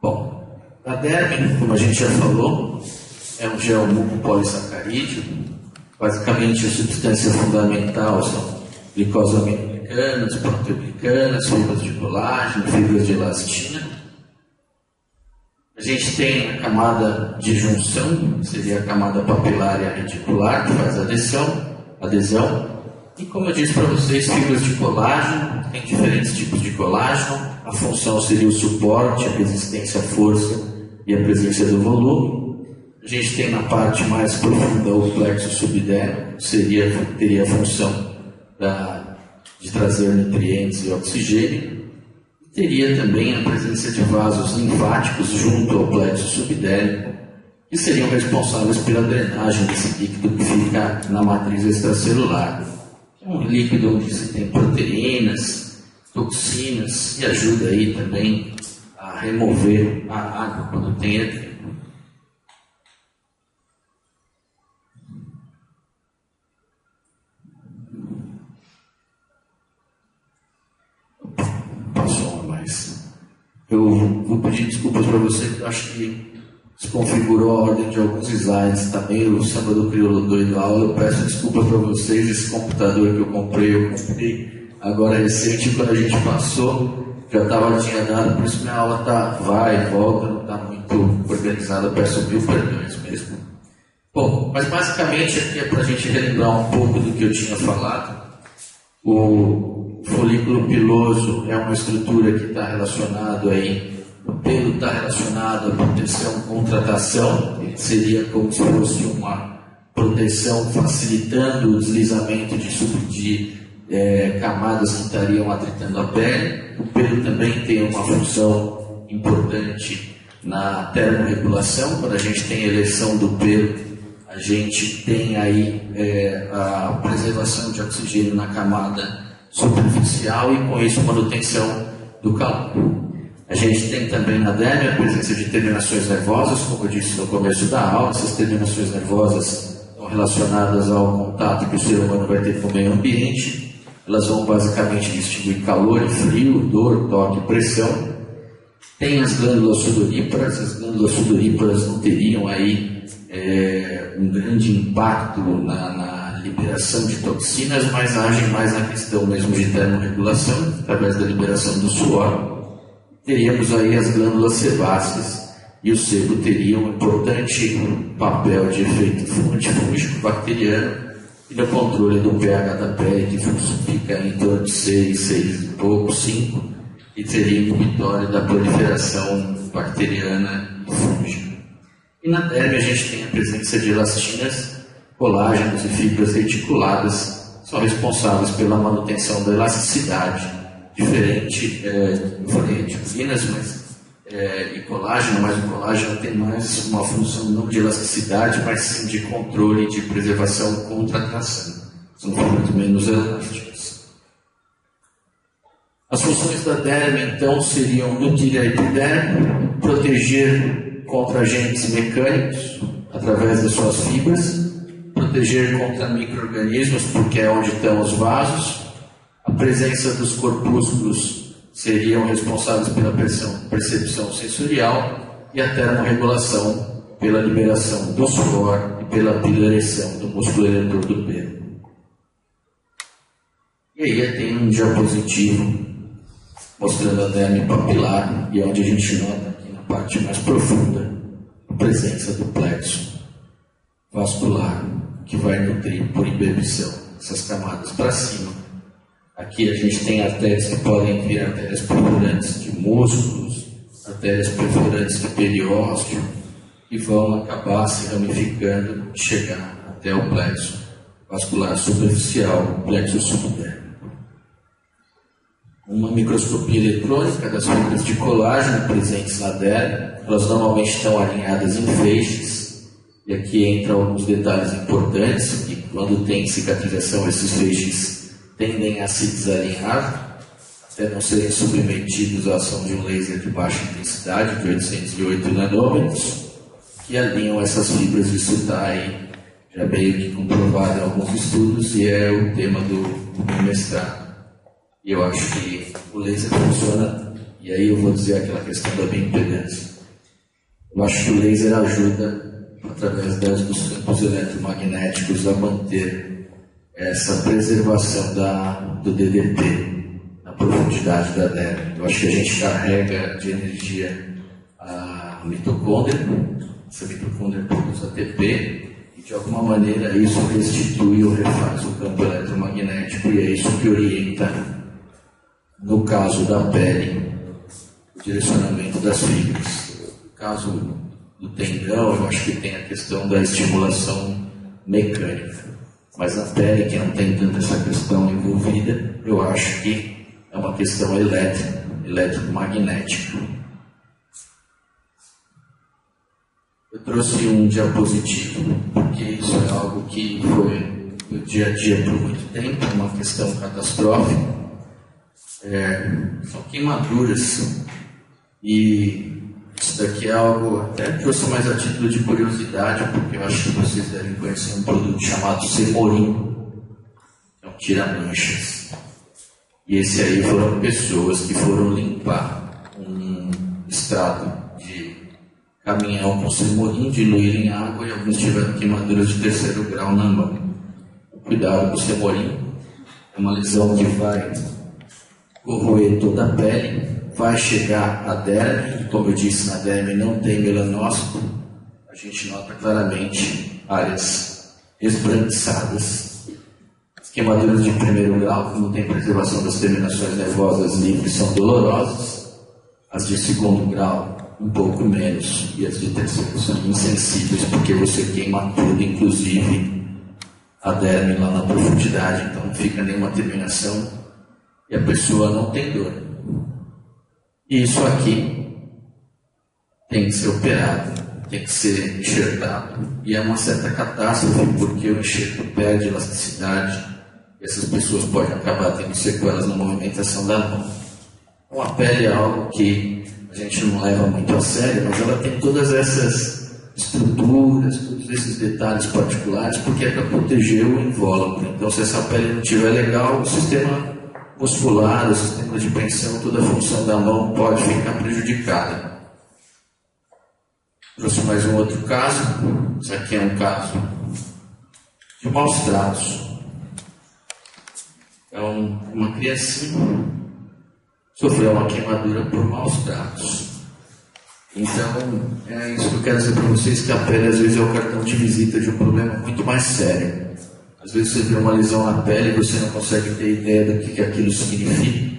Bom, a derme, como a gente já falou, é um gel mucopolissacarídeo. Basicamente, a substância fundamental são glicosaminoglicanas, proteoglicanas, fibras de colágeno, fibras de elastina. A gente tem a camada de junção, seria a camada papilar e a reticular, que faz adesão. E como eu disse para vocês, fibras de colágeno, tem diferentes tipos de colágeno. A função seria o suporte, a resistência, a força e a presença do volume. A gente tem na parte mais profunda o plexo subdérmico, teria a função de trazer nutrientes e oxigênio. Teria também a presença de vasos linfáticos junto ao plexo subdérmico, que seriam responsáveis pela drenagem desse líquido que fica na matriz extracelular. É um líquido onde se tem proteínas, toxinas, e ajuda aí também a remover a água quando tem edema. Eu vou pedir desculpas para você, que eu acho que desconfigurou a ordem de alguns slides, está meio o samba do crioulo doido aula. Eu peço desculpas para vocês. Esse computador que eu comprei agora recente, quando a gente passou, já tinha dado, por isso minha aula vai e volta, não está muito organizada, peço mil perdões mesmo. Bom, mas basicamente aqui é para a gente relembrar um pouco do que eu tinha falado. O folículo piloso é uma estrutura que está relacionado aí, o pelo está relacionado à proteção contra a tração, ele seria como se fosse uma proteção facilitando o deslizamento de camadas que estariam atritando a pele. O pelo também tem uma função importante na termorregulação. Quando a gente tem ereção do pelo, a gente tem aí a preservação de oxigênio na camada superficial e com isso manutenção do calor. A gente tem também na derme a presença de terminações nervosas, como eu disse no começo da aula. Essas terminações nervosas estão relacionadas ao contato que o ser humano vai ter com o meio ambiente. Elas vão basicamente distinguir calor e frio, dor, toque e pressão. Tem as glândulas sudoríparas. As glândulas sudoríparas não teriam aí um grande impacto na liberação de toxinas, mas agem mais na questão mesmo de termorregulação, através da liberação do suor. Teríamos aí as glândulas sebáceas, e o sebo teria um importante papel de efeito antifúngico bacteriano e no controle do pH da pele, que fica em torno de 6, 6 e pouco, 5, e seria inibitório da proliferação bacteriana e fúngica. E na derme a gente tem a presença de elastinas, colágenos e fibras reticuladas, são responsáveis pela manutenção da elasticidade, diferente, eu falei reticulinas, e colágeno, mas o colágeno tem mais uma função não de elasticidade, mas sim de controle e de preservação contra a tração. São fibras menos elásticas. As funções da derme, então, seriam nutrir a epiderme, proteger contra agentes mecânicos através das suas fibras, proteger contra micro-organismos, porque é onde estão os vasos. A presença dos corpúsculos seriam responsáveis pela percepção sensorial e a termorregulação pela liberação do suor e pela pilareção do músculo eretor do pelo. E aí tem um diapositivo mostrando a derme papilar, e onde a gente nota aqui na parte mais profunda a presença do plexo vascular, que vai nutrir por imbebição essas camadas para cima. Aqui a gente tem artérias que podem vir artérias perfurantes de músculos, artérias perfurantes de periósteo, e vão acabar se ramificando e chegar até o plexo vascular superficial, o plexo subdérmico. Uma microscopia eletrônica das fibras de colágeno presentes na derme, elas normalmente estão alinhadas em feixes, e aqui entram alguns detalhes importantes, que quando tem cicatrização esses feixes tendem a se desalinhar, até não serem submetidos à ação de um laser de baixa intensidade, de 808 nanômetros, que alinham essas fibras. Isso está aí já meio que comprovado em alguns estudos, e é o tema do meu mestrado. E eu acho que o laser funciona, e aí eu vou dizer aquela questão da bioimpedância. Eu acho que o laser ajuda, através dos campos eletromagnéticos, a manter essa preservação do DDT na profundidade da derme. Eu acho que a gente carrega de energia a mitocôndria, essa mitocôndria produz ATP, e de alguma maneira isso restitui ou refaz o campo eletromagnético, e é isso que orienta, no caso da pele, o direcionamento das fibras. No caso do tendão, eu acho que tem a questão da estimulação mecânica. Mas na pele, que não tem tanta essa questão envolvida, eu acho que é uma questão eletromagnética. Eu trouxe um diapositivo, porque isso é algo que foi no dia a dia por muito tempo, uma questão catastrófica. São queimaduras, e isso daqui é algo, até trouxe mais a título de curiosidade, porque eu acho que vocês devem conhecer um produto chamado Semorim, que é um tira-manchas. E esse aí foram pessoas que foram limpar um extrato de caminhão com Semorim, diluir em água, e alguns tiveram queimaduras de 3º grau na mão. Cuidado com o Semorim, é uma lesão que vai corroer toda a pele, vai chegar à derme, como eu disse, na derme não tem melanócito, a gente nota claramente áreas esbranquiçadas. As queimaduras de 1º grau, que não tem preservação das terminações nervosas livres, são dolorosas. As de 2º grau, um pouco menos, e as de 3º são insensíveis, porque você queima tudo, inclusive a derme lá na profundidade, então não fica nenhuma terminação, e a pessoa não tem dor. E isso aqui tem que ser operado, tem que ser enxertado. E é uma certa catástrofe, porque o enxerto perde elasticidade, e essas pessoas podem acabar tendo sequelas na movimentação da mão. Então, a pele é algo que a gente não leva muito a sério, mas ela tem todas essas estruturas queimaduras, todos esses detalhes particulares, porque é para proteger o invólucro. Então, se essa pele não estiver legal, o sistema muscular, o sistema de tensão, toda a função da mão pode ficar prejudicada. Trouxe mais um outro caso. Esse aqui é um caso de maus tratos. É uma criancinha sofreu uma queimadura por maus tratos. Então, é isso que eu quero dizer para vocês, que a pele às vezes é o cartão de visita de um problema muito mais sério. Às vezes você vê uma lesão na pele e você não consegue ter ideia do que aquilo significa.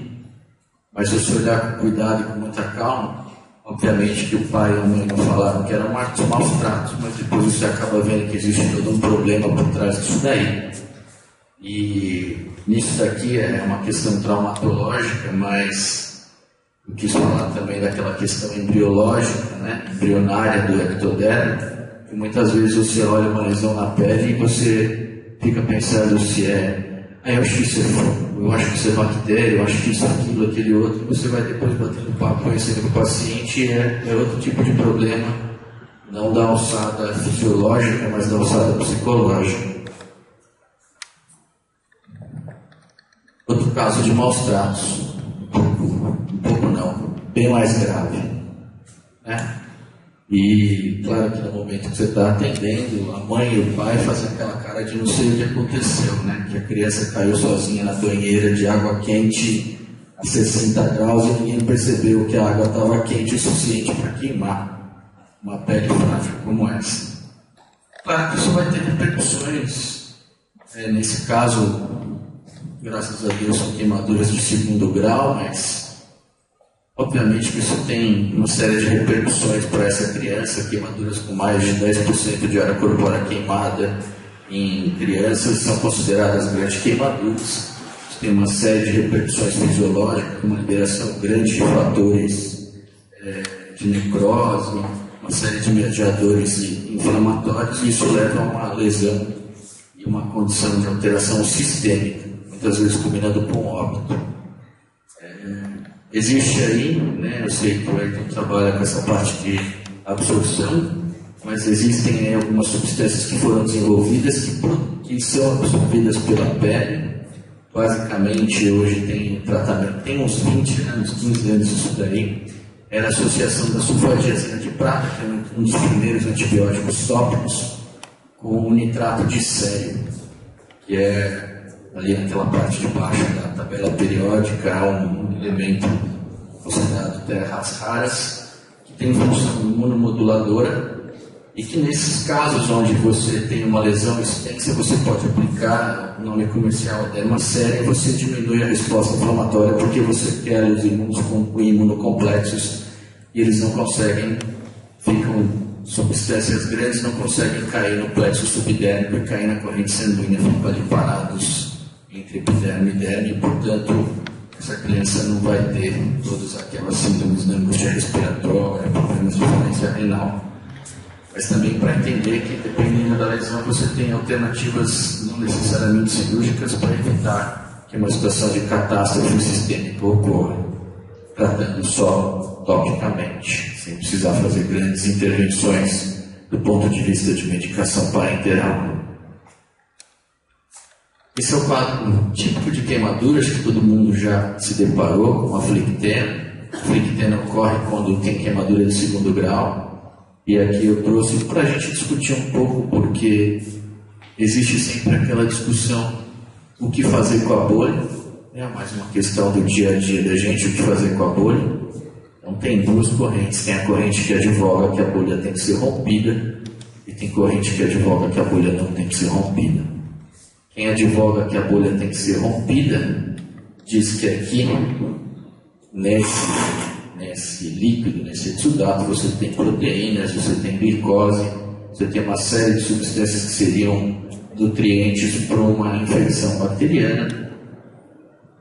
Mas se você olhar com cuidado e com muita calma, obviamente que o pai e a mãe não falaram que eram maus tratos, mas depois você acaba vendo que existe todo um problema por trás disso daí. E nisso daqui é uma questão traumatológica, mas eu quis falar também daquela questão embriológica, né? Embrionária do ectodermo, que muitas vezes você olha uma lesão na pele e você fica pensando se eu acho que isso é fungo, eu acho que isso é bactéria, eu acho que isso é aquilo, aquele outro, e você vai depois batendo papo, conhecendo o paciente, é outro tipo de problema, não da alçada fisiológica, mas da alçada psicológica. Outro caso de maus tratos, um pouco não, bem mais grave, né? E claro que no momento que você está atendendo, a mãe e o pai fazem aquela cara de não sei o que aconteceu, né? Que a criança caiu sozinha na banheira de água quente a 60 graus e ninguém percebeu que a água estava quente o suficiente para queimar uma pele frágil como essa. Claro que isso vai ter repercussões. Nesse caso, graças a Deus, são queimaduras de segundo grau, mas obviamente que isso tem uma série de repercussões para essa criança. Queimaduras com mais de 10% de área corporal queimada em crianças são consideradas grandes queimaduras. Isso tem uma série de repercussões fisiológicas, uma liberação grande de fatores de necrose, uma série de mediadores inflamatórios, e isso leva a uma lesão e uma condição de alteração sistêmica, muitas vezes combinado com óbito. Existe aí, né, eu sei que o Ayrton trabalha com essa parte de absorção, mas existem algumas substâncias que foram desenvolvidas que são absorvidas pela pele. Basicamente, hoje tem tratamento, tem uns 20 anos, 15 anos isso daí. Era a associação da sulfadiazina de prata, que é um dos primeiros antibióticos tópicos, com o nitrato de sério, que é ali naquela parte de baixo da tabela periódica, há um elemento considerado terras raras, que tem função imunomoduladora, e que nesses casos onde você tem uma lesão extensa, você pode aplicar, o nome comercial é dermaséria, e você diminui a resposta inflamatória, porque você quer os imunocomplexos, e eles não conseguem, ficam substâncias grandes, não conseguem cair no plexo subdérmico e cair na corrente sanguínea, ficam ali parados entre epiderme e derme, e portanto essa criança não vai ter todas aquelas síndromes da angústia respiratória, problemas de falência renal. Mas também para entender que, dependendo da lesão, você tem alternativas não necessariamente cirúrgicas para evitar que uma situação de catástrofe sistêmica ocorra, tratando só topicamente, sem precisar fazer grandes intervenções do ponto de vista de medicação parenteral. Esse é o quadro típico de queimaduras que todo mundo já se deparou com a flictena. A flictena ocorre quando tem queimadura de segundo grau. E aqui eu trouxe para a gente discutir um pouco, porque existe sempre aquela discussão o que fazer com a bolha. É mais uma questão do dia a dia da gente, o que fazer com a bolha. Então tem duas correntes. Tem a corrente que advoga que a bolha tem que ser rompida, e tem corrente que advoga que a bolha não tem que ser rompida. Quem advoga que a bolha tem que ser rompida, diz que aqui, nesse líquido, nesse exudato, você tem proteínas, você tem glicose, você tem uma série de substâncias que seriam nutrientes para uma infecção bacteriana.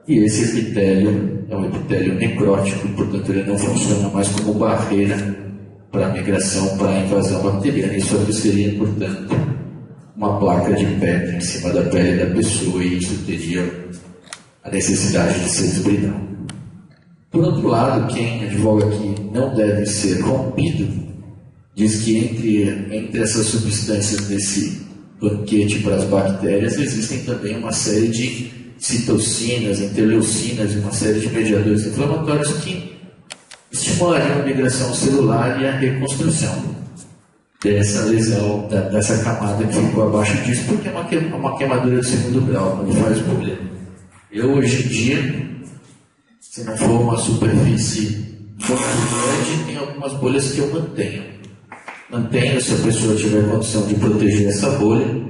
E esse epitélio é um epitélio necrótico, portanto ele não funciona mais como barreira para a migração, para a invasão bacteriana. Isso seria, portanto, uma placa de pedra em cima da pele da pessoa, e isso teria a necessidade de ser desbridado. Por outro lado, quem advoga que não deve ser rompido diz que entre essas substâncias desse banquete para as bactérias existem também uma série de citocinas, interleucinas e uma série de mediadores inflamatórios que estimulariam a migração celular e a reconstrução dessa lesão, dessa camada que ficou abaixo disso, porque é uma queimadura de segundo grau, quando faz bolha. Eu, hoje em dia, se não for uma superfície muito grande, tem algumas bolhas que eu mantenho. Mantenho se a pessoa tiver condição de proteger essa bolha.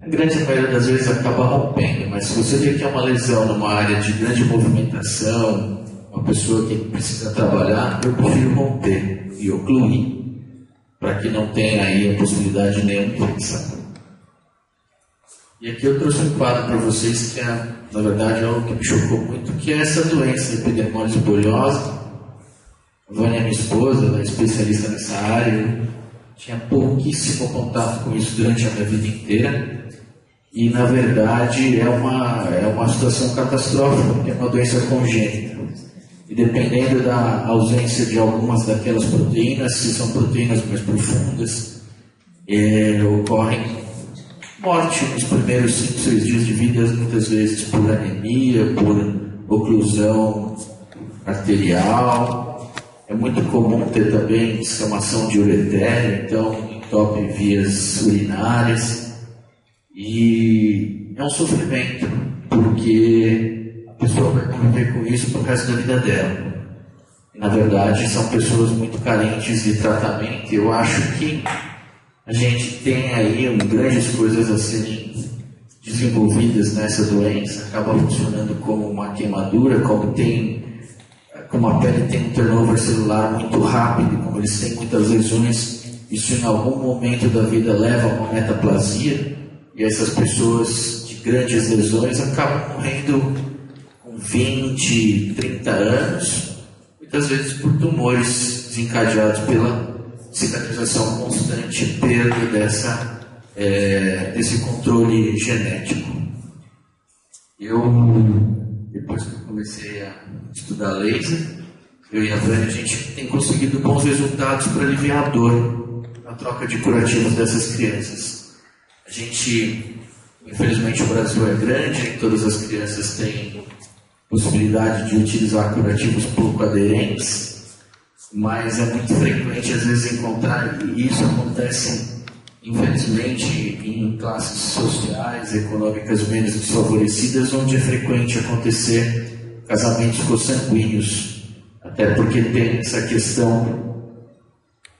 A grande maioria das vezes acaba rompendo, mas se você vê que é uma lesão numa área de grande movimentação, uma pessoa que precisa trabalhar, eu prefiro romper e ocluir, para que não tenha aí a possibilidade de nenhuma infecção. E aqui eu trouxe um quadro para vocês que é, na verdade, algo que me chocou muito, que é essa doença, epidermólise bulhosa. A Vânia, minha esposa, ela é especialista nessa área, eu tinha pouquíssimo contato com isso durante a minha vida inteira. E, na verdade, é uma situação catastrófica, porque é uma doença congênita. E dependendo da ausência de algumas daquelas proteínas, se são proteínas mais profundas, ocorre morte nos primeiros 5, 6 dias de vida, muitas vezes por anemia, por oclusão arterial. É muito comum ter também descamação de uretério, então entope vias urinárias. E é um sofrimento, porque a pessoa vai conviver com isso pro resto da vida dela. E, na verdade, são pessoas muito carentes de tratamento. Eu acho que a gente tem aí grandes coisas a serem desenvolvidas nessa doença. Acaba funcionando como uma queimadura, como a pele tem um turnover celular muito rápido, como eles têm muitas lesões, isso em algum momento da vida leva a uma metaplasia, e essas pessoas de grandes lesões acabam morrendo com 20, 30 anos, muitas vezes por tumores desencadeados pela cicatrização constante, perda desse controle genético. Depois que eu comecei a estudar laser, eu e a Vânia, a gente tem conseguido bons resultados para aliviar a dor na troca de curativos dessas crianças. A gente, infelizmente, o Brasil é grande, nem todas as crianças têm possibilidade de utilizar curativos pouco aderentes, mas é muito frequente, às vezes, encontrar, e isso acontece, infelizmente, em classes sociais, econômicas menos desfavorecidas, onde é frequente acontecer casamentos consanguíneos, até porque tem essa questão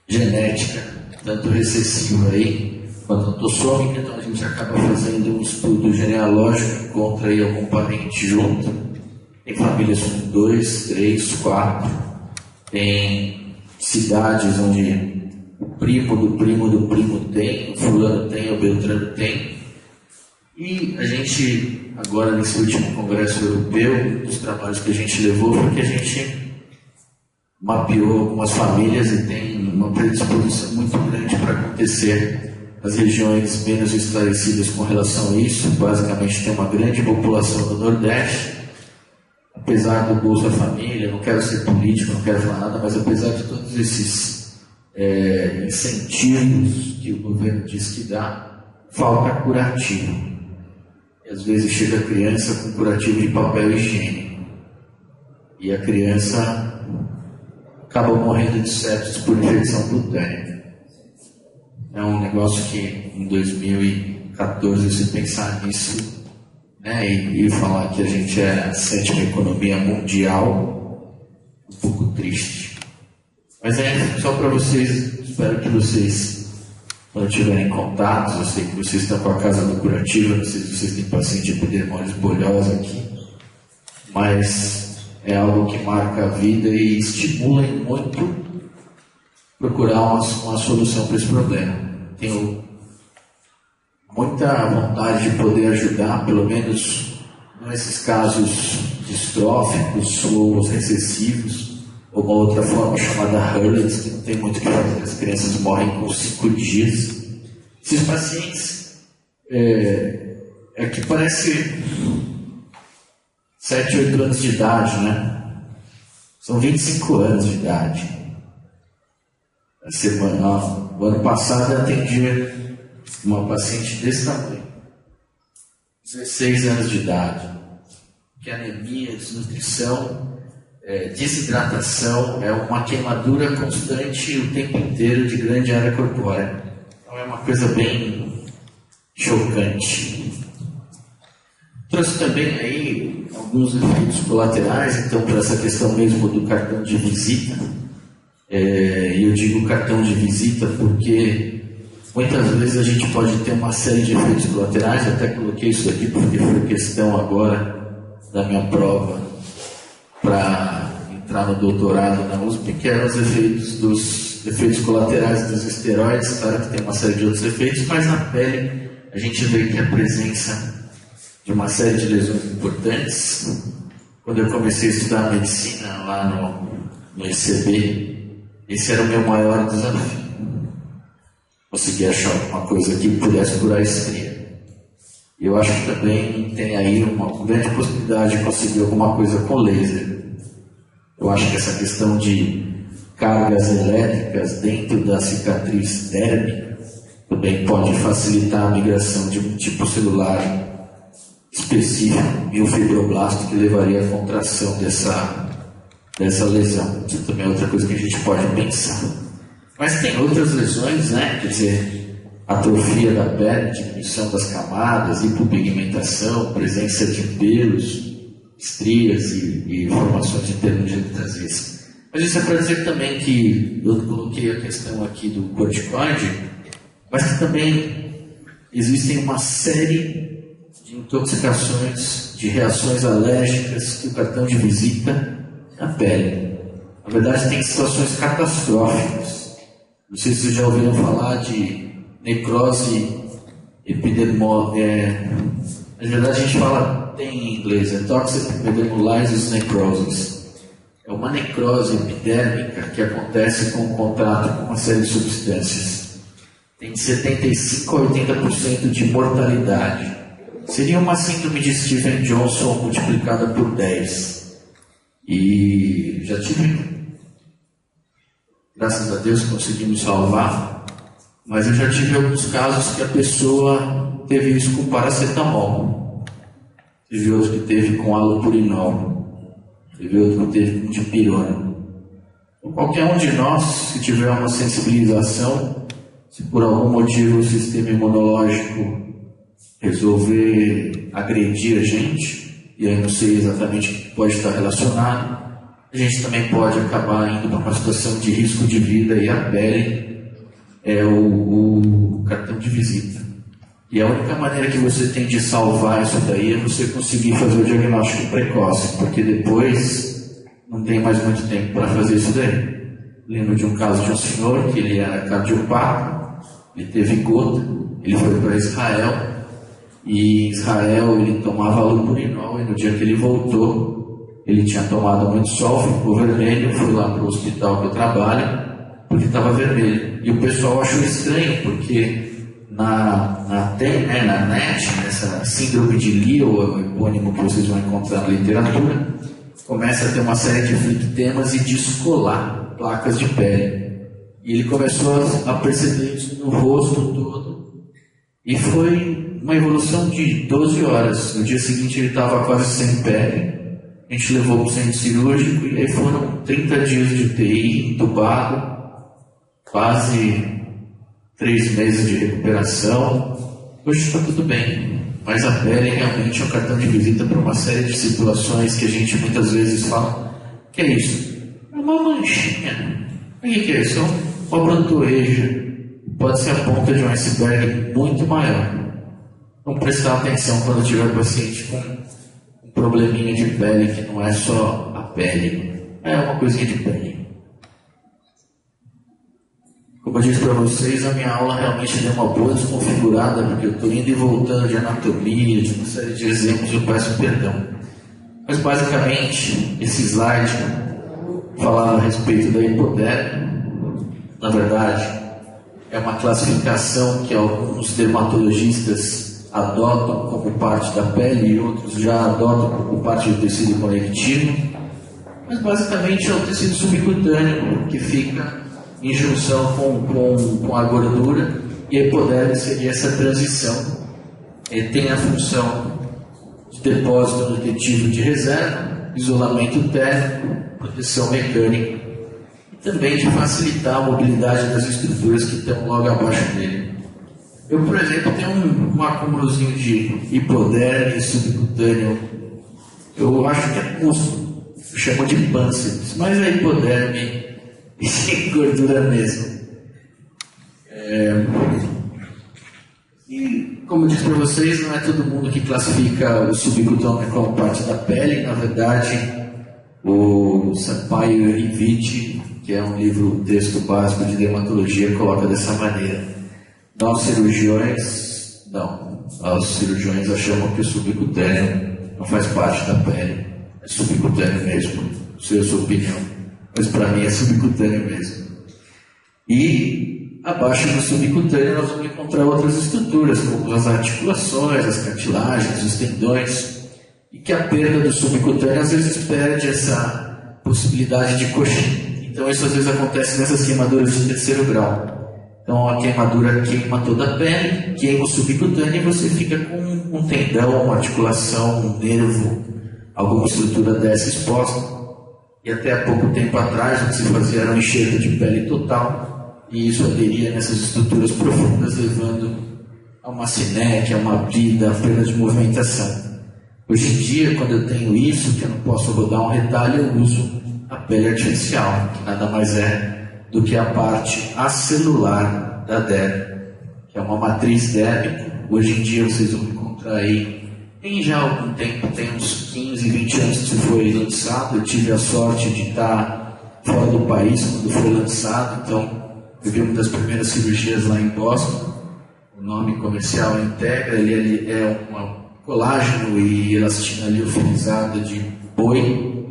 genética, tanto recessiva aí, quanto autossômica, então a gente acaba fazendo um estudo genealógico, encontra aí algum parente junto. Tem famílias com 2, 3, 4, tem cidades onde o primo do primo do primo tem, o fulano tem, o beltrano tem. E a gente, agora nesse último congresso europeu, um dos trabalhos que a gente levou foi que a gente mapeou algumas famílias e tem uma predisposição muito grande para acontecer nas regiões menos esclarecidas com relação a isso. Basicamente tem uma grande população do Nordeste, apesar do Bolsa Família, não quero ser político, não quero falar nada, mas apesar de todos esses incentivos que o governo diz que dá, falta curativo. E às vezes chega a criança com curativo de papel higiênico. E a criança acaba morrendo de sepsis por infecção cutânea. É um negócio que em 2014, se pensar nisso, né, e falar que a gente é a 7ª economia mundial, um pouco triste. Mas só para vocês, espero que vocês, quando tiverem contatos, eu sei que vocês estão com a casa do curativo, não sei se vocês têm paciente de epidermólise bulhosa aqui, mas é algo que marca a vida e estimula muito procurar uma solução para esse problema. Tenho muita vontade de poder ajudar, pelo menos nesses casos distróficos ou recessivos, ou uma outra forma chamada Hurley's, que não tem muito o que fazer, as crianças morrem com 5 dias. Esses pacientes, que parece 7, 8 anos de idade, né? São 25 anos de idade. O ano passado eu atendi uma paciente desse tamanho, 16 anos de idade, que anemia, desnutrição, desidratação, é uma queimadura constante o tempo inteiro de grande área corpórea. Então é uma coisa bem chocante. Trouxe também aí alguns efeitos colaterais, então, para essa questão mesmo do cartão de visita. E eu digo cartão de visita porque muitas vezes a gente pode ter uma série de efeitos colaterais. Eu até coloquei isso aqui porque foi questão agora da minha prova para entrar no doutorado na USP, que eram os efeitos colaterais dos esteroides. Claro que tem uma série de outros efeitos, mas na pele a gente vê que a presença de uma série de lesões importantes. Quando eu comecei a estudar medicina lá no ICB, esse era o meu maior desafio. Conseguir achar alguma coisa que pudesse curar a estria. E eu acho que também tem aí uma grande possibilidade de conseguir alguma coisa com laser. Eu acho que essa questão de cargas elétricas dentro da cicatriz dérmica também pode facilitar a migração de um tipo celular específico, miofibroblasto, que levaria à contração dessa lesão. Isso também é outra coisa que a gente pode pensar. Mas tem outras lesões, né? Quer dizer, atrofia da pele, diminuição das camadas, hipopigmentação, presença de pelos, estrias e formações intermediárias. Mas isso é para dizer também que eu coloquei a questão aqui do corticoide, mas que também existem uma série de intoxicações, de reações alérgicas que o cartão de visita na pele. Na verdade, tem situações catastróficas. Não sei se vocês já ouviram falar de necrose epidermológica. Na verdade, a gente fala, tem em inglês, toxic epidermolysis necrosis. É uma necrose epidérmica que acontece com o contato com uma série de substâncias. Tem 75 a 80% de mortalidade. Seria uma síndrome de Steven Johnson multiplicada por 10. E já tive, graças a Deus, conseguimos salvar, mas eu já tive alguns casos que a pessoa teve isso com paracetamol, teve outro que teve com halopurinol, teve outro que teve com dipirona. Então, qualquer um de nós, se tiver uma sensibilização, se por algum motivo o sistema imunológico resolver agredir a gente, e aí não sei exatamente o que pode estar relacionado, a gente também pode acabar indo para uma situação de risco de vida, e a pele é o cartão de visita. E a única maneira que você tem de salvar isso daí é você conseguir fazer o diagnóstico precoce, porque depois não tem mais muito tempo para fazer isso daí. Lembro de um caso de um senhor que ele era cardiopata, ele teve gota, ele foi para Israel, e em Israel ele tomava halopurinol, e no dia que ele voltou, ele tinha tomado muito sol, ficou vermelho, foi lá para o hospital que eu trabalho, porque estava vermelho. E o pessoal achou estranho, porque na net, nessa síndrome de Lee, o epônimo que vocês vão encontrar na literatura, começa a ter uma série de flictemas e descolar placas de pele. E ele começou a perceber isso no rosto todo, e foi uma evolução de 12 horas. No dia seguinte ele estava quase sem pele. A gente levou para o centro cirúrgico e aí foram 30 dias de UTI, entubado, quase 3 meses de recuperação. Hoje está tudo bem, mas a pele realmente é um cartão de visita para uma série de situações que a gente muitas vezes fala: que é isso? É uma manchinha. O que é isso? É uma brotoeja. Pode ser a ponta de um iceberg muito maior. Vamos prestar atenção quando tiver paciente com um probleminha de pele, que não é só a pele, é uma coisinha de pele. Como eu disse para vocês, a minha aula realmente deu uma boa desconfigurada, porque eu estou indo e voltando de anatomia, de uma série de exemplos, eu peço perdão. Mas basicamente, esse slide falava a respeito da hipoderme. Na verdade, é uma classificação que alguns dermatologistas adotam como parte da pele e outros já adotam como parte do tecido conectivo, mas basicamente é o tecido subcutâneo que fica em junção com a gordura, e a hipoderme seria essa transição. Ele tem a função de depósito nutritivo de reserva, isolamento térmico, proteção mecânica, e também de facilitar a mobilidade das estruturas que estão logo abaixo dele. Eu, por exemplo, tenho um acúmulozinho de hipoderme subcutâneo. Eu acho que é músculo, eu chamo de pânceps, mas é hipoderme e gordura mesmo. E, como eu disse para vocês, não é todo mundo que classifica o subcutâneo como parte da pele. Na verdade, o Sampaio e Riviti, que é um texto básico de dermatologia, coloca dessa maneira. Nós cirurgiões achamos que o subcutâneo não faz parte da pele, é subcutâneo mesmo, não sei a sua opinião, mas para mim é subcutâneo mesmo. E abaixo do subcutâneo nós vamos encontrar outras estruturas, como as articulações, as cartilagens, os tendões, e que a perda do subcutâneo às vezes perde essa possibilidade de coxinha. Então isso às vezes acontece nessas queimaduras de terceiro grau. Então a queimadura queima toda a pele, queima o subcutâneo e você fica com um tendão, uma articulação, um nervo, alguma estrutura dessa exposta. E até há pouco tempo atrás o que se fazia era um enxerto de pele total, e isso aderia nessas estruturas profundas, levando a uma cineque, a uma brida, a perda de movimentação. Hoje em dia, quando eu tenho isso, que eu não posso rodar um retalho, eu uso a pele artificial, que nada mais é do que a parte acelular da derme, que é uma matriz dérmica. Hoje em dia vocês vão encontrar aí, tem já algum tempo, tem uns 15, 20 anos que isso foi lançado. Eu tive a sorte de estar fora do país quando foi lançado, então eu vi uma das primeiras cirurgias lá em Boston. O nome comercial é Integra, ele é uma colágeno e elastina liofilizada de boi.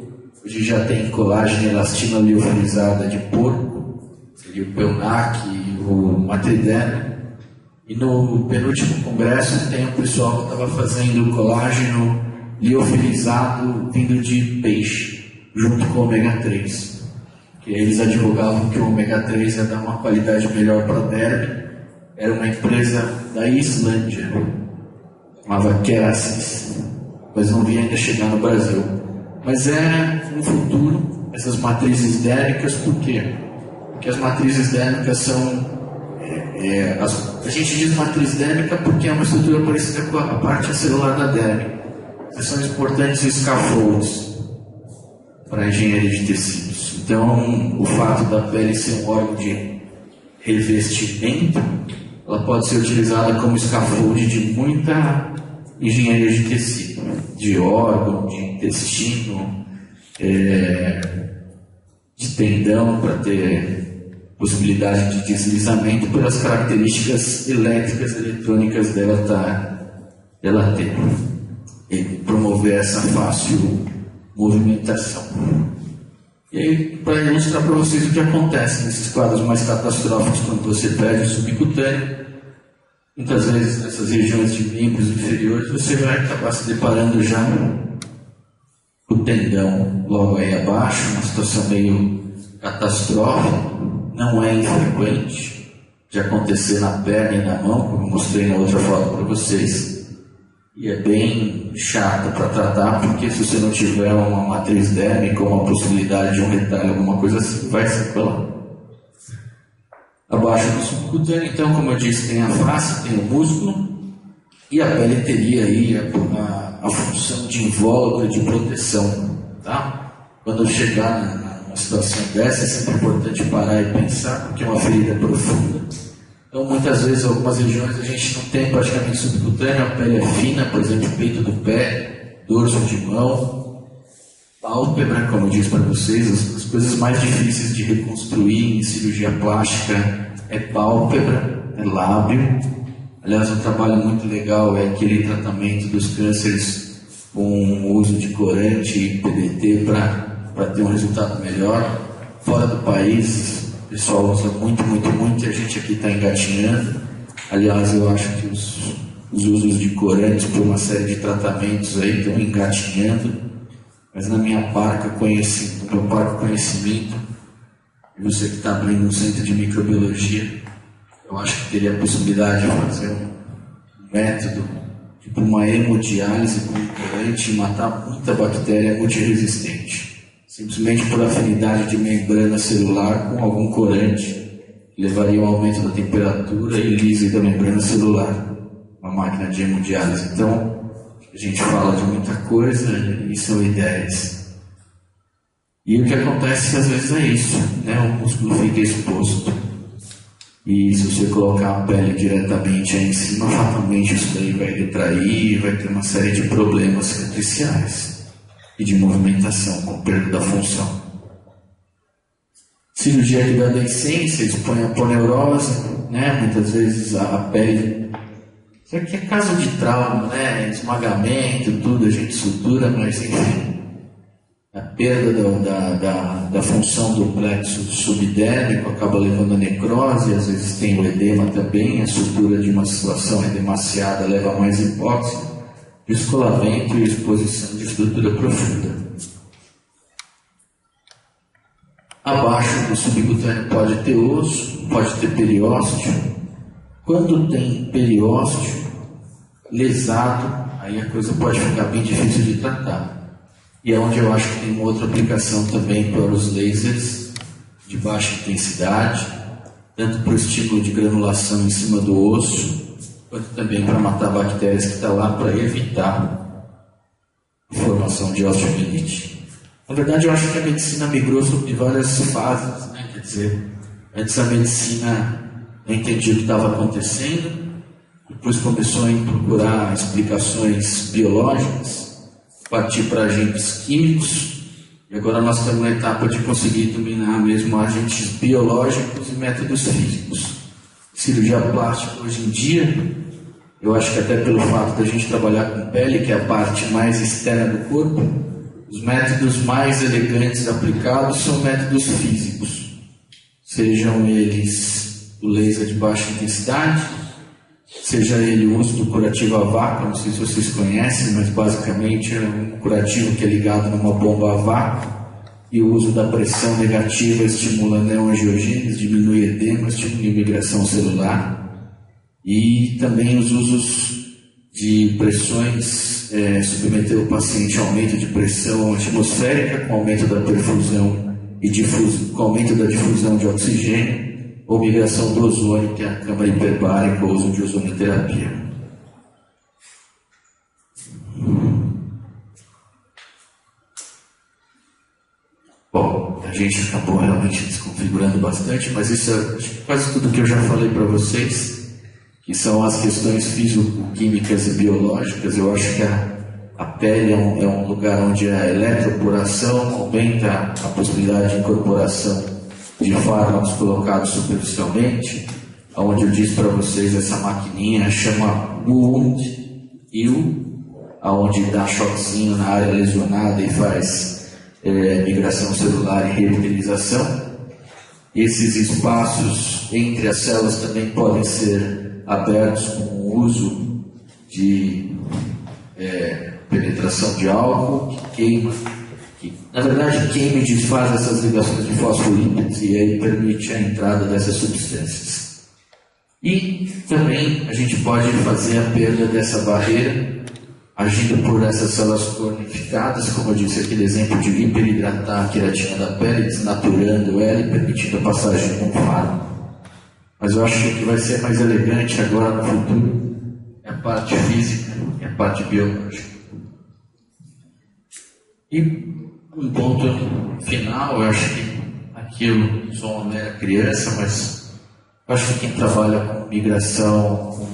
Hoje já tem colágeno e elastina liofilizada de porco, seria o Pelnac e o Matriderm. E no penúltimo congresso tem um pessoal que estava fazendo colágeno liofilizado vindo de peixe, junto com o ômega 3. Que eles advogavam que o ômega 3 ia dar uma qualidade melhor para a derme. Era uma empresa da Islândia, chamava Kerasis, mas não vi ainda chegar no Brasil. Mas é no futuro essas matrizes dérmicas. Por quê? Porque as matrizes dérmicas são... a gente diz matriz dérmica porque é uma estrutura parecida com a parte celular da derme. Essas são importantes scaffolds para a engenharia de tecidos. Então, o fato da pele ser um órgão de revestimento, ela pode ser utilizada como scaffold de muita engenharia de tecido, de órgão, de intestino, de tendão, para ter possibilidade de deslizamento pelas características elétricas e eletrônicas dela ter, e promover essa fácil movimentação. E aí, para ilustrar para vocês o que acontece nesses quadros mais catastróficos quando você perde o subcutâneo, muitas vezes nessas regiões de membros inferiores você vai acabar se deparando já com o tendão logo aí abaixo, uma situação meio catastrófica. Não é infrequente de acontecer na perna e na mão, como eu mostrei na outra foto para vocês. E é bem chato para tratar, porque se você não tiver uma matriz dérmica ou uma possibilidade de um retalho, alguma coisa assim, vai sequelar. Abaixo do subcutâneo, então, como eu disse, tem a face, tem o músculo, e a pele teria aí a função de invólucro, de proteção. Tá? Quando chegar numa situação dessa, é sempre importante parar e pensar, porque é uma ferida profunda. Então, muitas vezes, em algumas regiões, a gente não tem praticamente subcutâneo, a pele é fina, por exemplo, peito do pé, dorso de mão, pálpebra, como eu disse para vocês, as coisas mais difíceis de reconstruir em cirurgia plástica é pálpebra, é lábio. Aliás, um trabalho muito legal é aquele tratamento dos cânceres com o uso de corante e PDT para ter um resultado melhor. Fora do país, o pessoal usa muito, e a gente aqui está engatinhando. Aliás, eu acho que os usos de corantes por uma série de tratamentos aí estão engatinhando, mas no meu parco conhecimento, e você que está abrindo um centro de microbiologia, eu acho que teria a possibilidade de fazer um método, tipo uma hemodiálise com corante e matar muita bactéria multiresistente, simplesmente por afinidade de membrana celular com algum corante, que levaria ao aumento da temperatura e lise da membrana celular, uma máquina de hemodiálise. Então, a gente fala de muita coisa e são ideias. E o que acontece às vezes é isso, né? O músculo fica exposto. E se você colocar a pele diretamente aí em cima, fatalmente isso daí vai retrair e vai ter uma série de problemas cicatriciais e de movimentação, com perda da função. Cirurgia de deiscência expõe a poneurose, né? Muitas vezes a pele. Isso aqui é caso de trauma, né? Esmagamento, tudo, a gente sutura, mas enfim. A perda da função do plexo subdérmico acaba levando a necrose, às vezes tem o edema também, a sutura de uma situação edemaciada leva a mais hipóxia, descolamento e exposição de estrutura profunda. Abaixo do subcutâneo pode ter osso, pode ter periósteo. Quando tem periósteo lesado, aí a coisa pode ficar bem difícil de tratar. E é onde eu acho que tem uma outra aplicação também para os lasers de baixa intensidade, tanto para o estímulo de granulação em cima do osso, quanto também para matar bactérias que estão lá para evitar a formação de osteomielite. Na verdade, eu acho que a medicina migrou sobre várias fases, né? Quer dizer, antes a medicina não entendia o que estava acontecendo, depois começou a procurar explicações biológicas, partir para agentes químicos, e agora nós estamos na etapa de conseguir dominar mesmo agentes biológicos e métodos físicos. Cirurgia plástica hoje em dia, eu acho que até pelo fato da gente trabalhar com pele, que é a parte mais externa do corpo, os métodos mais elegantes aplicados são métodos físicos, sejam eles o laser de baixa intensidade, seja ele o uso do curativo a vácuo, não sei se vocês conhecem, mas basicamente é um curativo que é ligado numa bomba a vácuo, e o uso da pressão negativa estimula a neoangiogênese, diminui edema, estimula a migração celular, e também os usos de pressões, submeter o paciente a aumento de pressão atmosférica com aumento da perfusão e com aumento da difusão de oxigênio, ou migração do ozônio, que é a câmara hiperbárica, o uso de ozonioterapia. Bom, a gente acabou realmente desconfigurando bastante, mas isso é quase tudo que eu já falei para vocês, que são as questões físico-químicas e biológicas. Eu acho que a pele é um lugar onde a eletroporação aumenta a possibilidade de incorporação de fármacos colocados superficialmente, onde eu disse para vocês, essa maquininha chama Wound Heal, onde dá choquezinho na área lesionada e faz migração celular e revitalização. Esses espaços entre as células também podem ser abertos com o uso de penetração de álcool, que queima, que na verdade queima e desfaz essas ligações de fosfolípidos e aí permite a entrada dessas substâncias. E também a gente pode fazer a perda dessa barreira agindo por essas células cornificadas, como eu disse, aquele exemplo de hiperidratar a queratina da pele, desnaturando ela e permitindo a passagem com fármaco. Mas eu acho que o que vai ser mais elegante agora no futuro é a parte física e a parte biológica. E um ponto final, eu acho que aqui eu sou uma mera criança, mas eu acho que quem trabalha com migração, com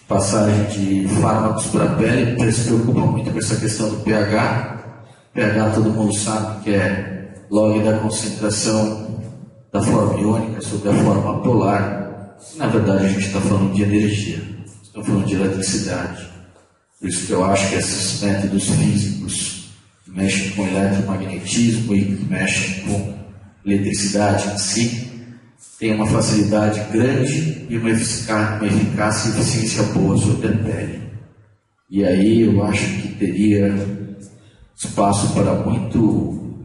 passagem de fármacos para a pele, se preocupa muito com essa questão do pH. pH todo mundo sabe que é log da concentração da forma iônica sobre a forma polar. Na verdade a gente está falando de energia, estamos falando de eletricidade. Por isso que eu acho que esses métodos físicos que mexem com eletromagnetismo e que mexem com eletricidade em si, tem uma facilidade grande e uma eficácia e eficiência boa sobre a pele. E aí eu acho que teria espaço para muito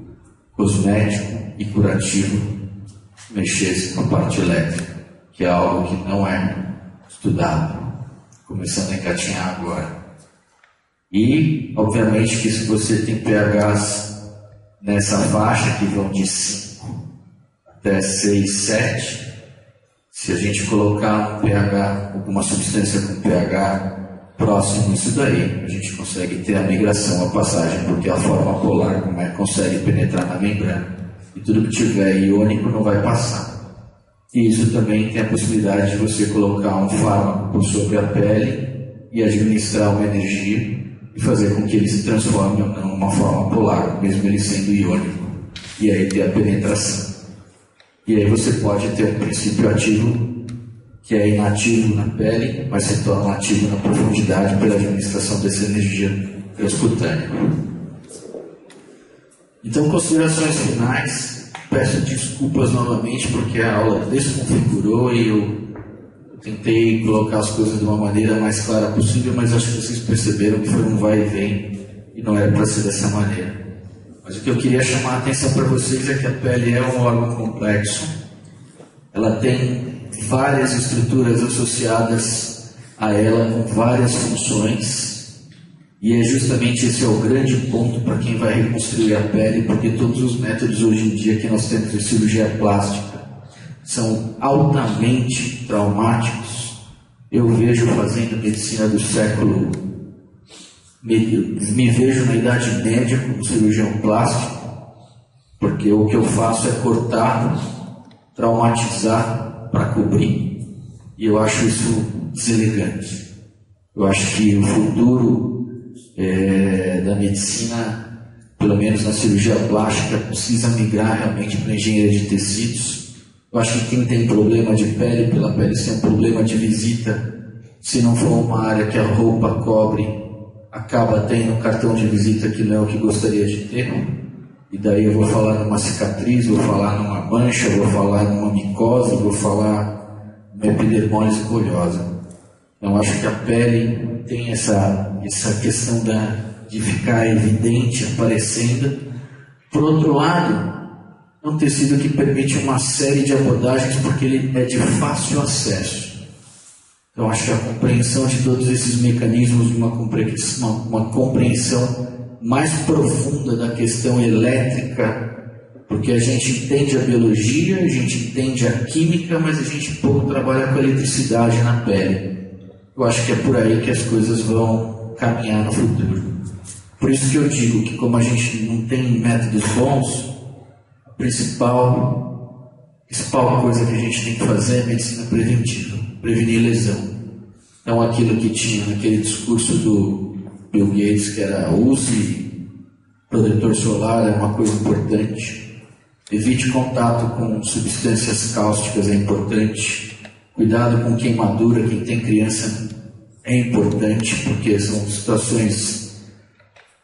cosmético e curativo mexesse com a parte elétrica, que é algo que não é estudado, começando a engatinhar agora. E, obviamente, que se você tem pHs nessa faixa, que vão de 5 até 6, 7, se a gente colocar um pH, alguma substância com pH próximo disso daí, a gente consegue ter a migração, a passagem, porque a forma polar consegue penetrar na membrana. E tudo que tiver iônico não vai passar. E isso também tem a possibilidade de você colocar um fármaco sobre a pele e administrar uma energia e fazer com que ele se transforme numa forma polar, mesmo ele sendo iônico. E aí ter a penetração. E aí você pode ter um princípio ativo que é inativo na pele, mas se torna ativo na profundidade pela administração dessa energia transcutânea. Então, considerações finais. Peço desculpas novamente porque a aula desconfigurou e eu tentei colocar as coisas de uma maneira mais clara possível, mas acho que vocês perceberam que foi um vai e vem e não era para ser dessa maneira. Mas o que eu queria chamar a atenção para vocês é que a pele é um órgão complexo. Ela tem várias estruturas associadas a ela com várias funções. E é justamente esse é o grande ponto para quem vai reconstruir a pele, porque todos os métodos hoje em dia que nós temos de cirurgia plástica são altamente traumáticos. Eu vejo fazendo medicina do século, me vejo na Idade Média como cirurgião plástico, porque o que eu faço é cortar, traumatizar para cobrir. E eu acho isso deselegante. Eu acho que o futuro da medicina, pelo menos na cirurgia plástica, precisa migrar realmente para a engenharia de tecidos. Eu acho que quem tem problema de pele, pela pele ser um problema de visita, se não for uma área que a roupa cobre, acaba tendo um cartão de visita que não é o que gostaria de ter. E daí eu vou falar numa cicatriz, vou falar numa mancha, vou falar numa micose, vou falar numa epidermólise bolhosa. Então acho que a pele tem essa questão de ficar evidente, aparecendo. Por outro lado, é um tecido que permite uma série de abordagens porque ele é de fácil acesso. Então acho que a compreensão de todos esses mecanismos, uma compreensão mais profunda da questão elétrica, porque a gente entende a biologia, a gente entende a química, mas a gente pouco trabalha com a eletricidade na pele. Eu acho que é por aí que as coisas vão caminhar no futuro. Por isso que eu digo que como a gente não tem métodos bons, a principal coisa que a gente tem que fazer é medicina preventiva, prevenir lesão. Então aquilo que tinha naquele discurso do Bill Gates, que era use protetor solar, é uma coisa importante. Evite contato com substâncias cáusticas, é importante. Cuidado com queimadura, quem tem criança é importante, porque são situações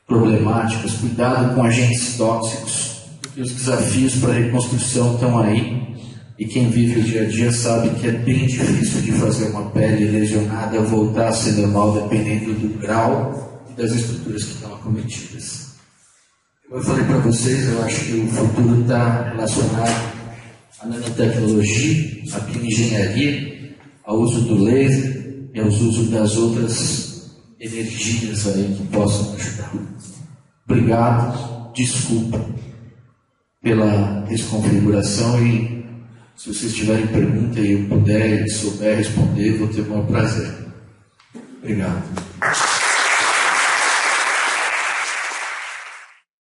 problemáticas. Cuidado com agentes tóxicos, porque os desafios para a reconstrução estão aí. E quem vive o dia a dia sabe que é bem difícil de fazer uma pele lesionada voltar a ser normal, dependendo do grau e das estruturas que estão acometidas. Como eu falei para vocês, eu acho que o futuro está relacionado à nanotecnologia, à bioengenharia, ao uso do laser e ao uso das outras energias aí que possam ajudar. Obrigado, desculpa pela desconfiguração e se vocês tiverem pergunta e eu puder e souber responder, vou ter o maior prazer. Obrigado.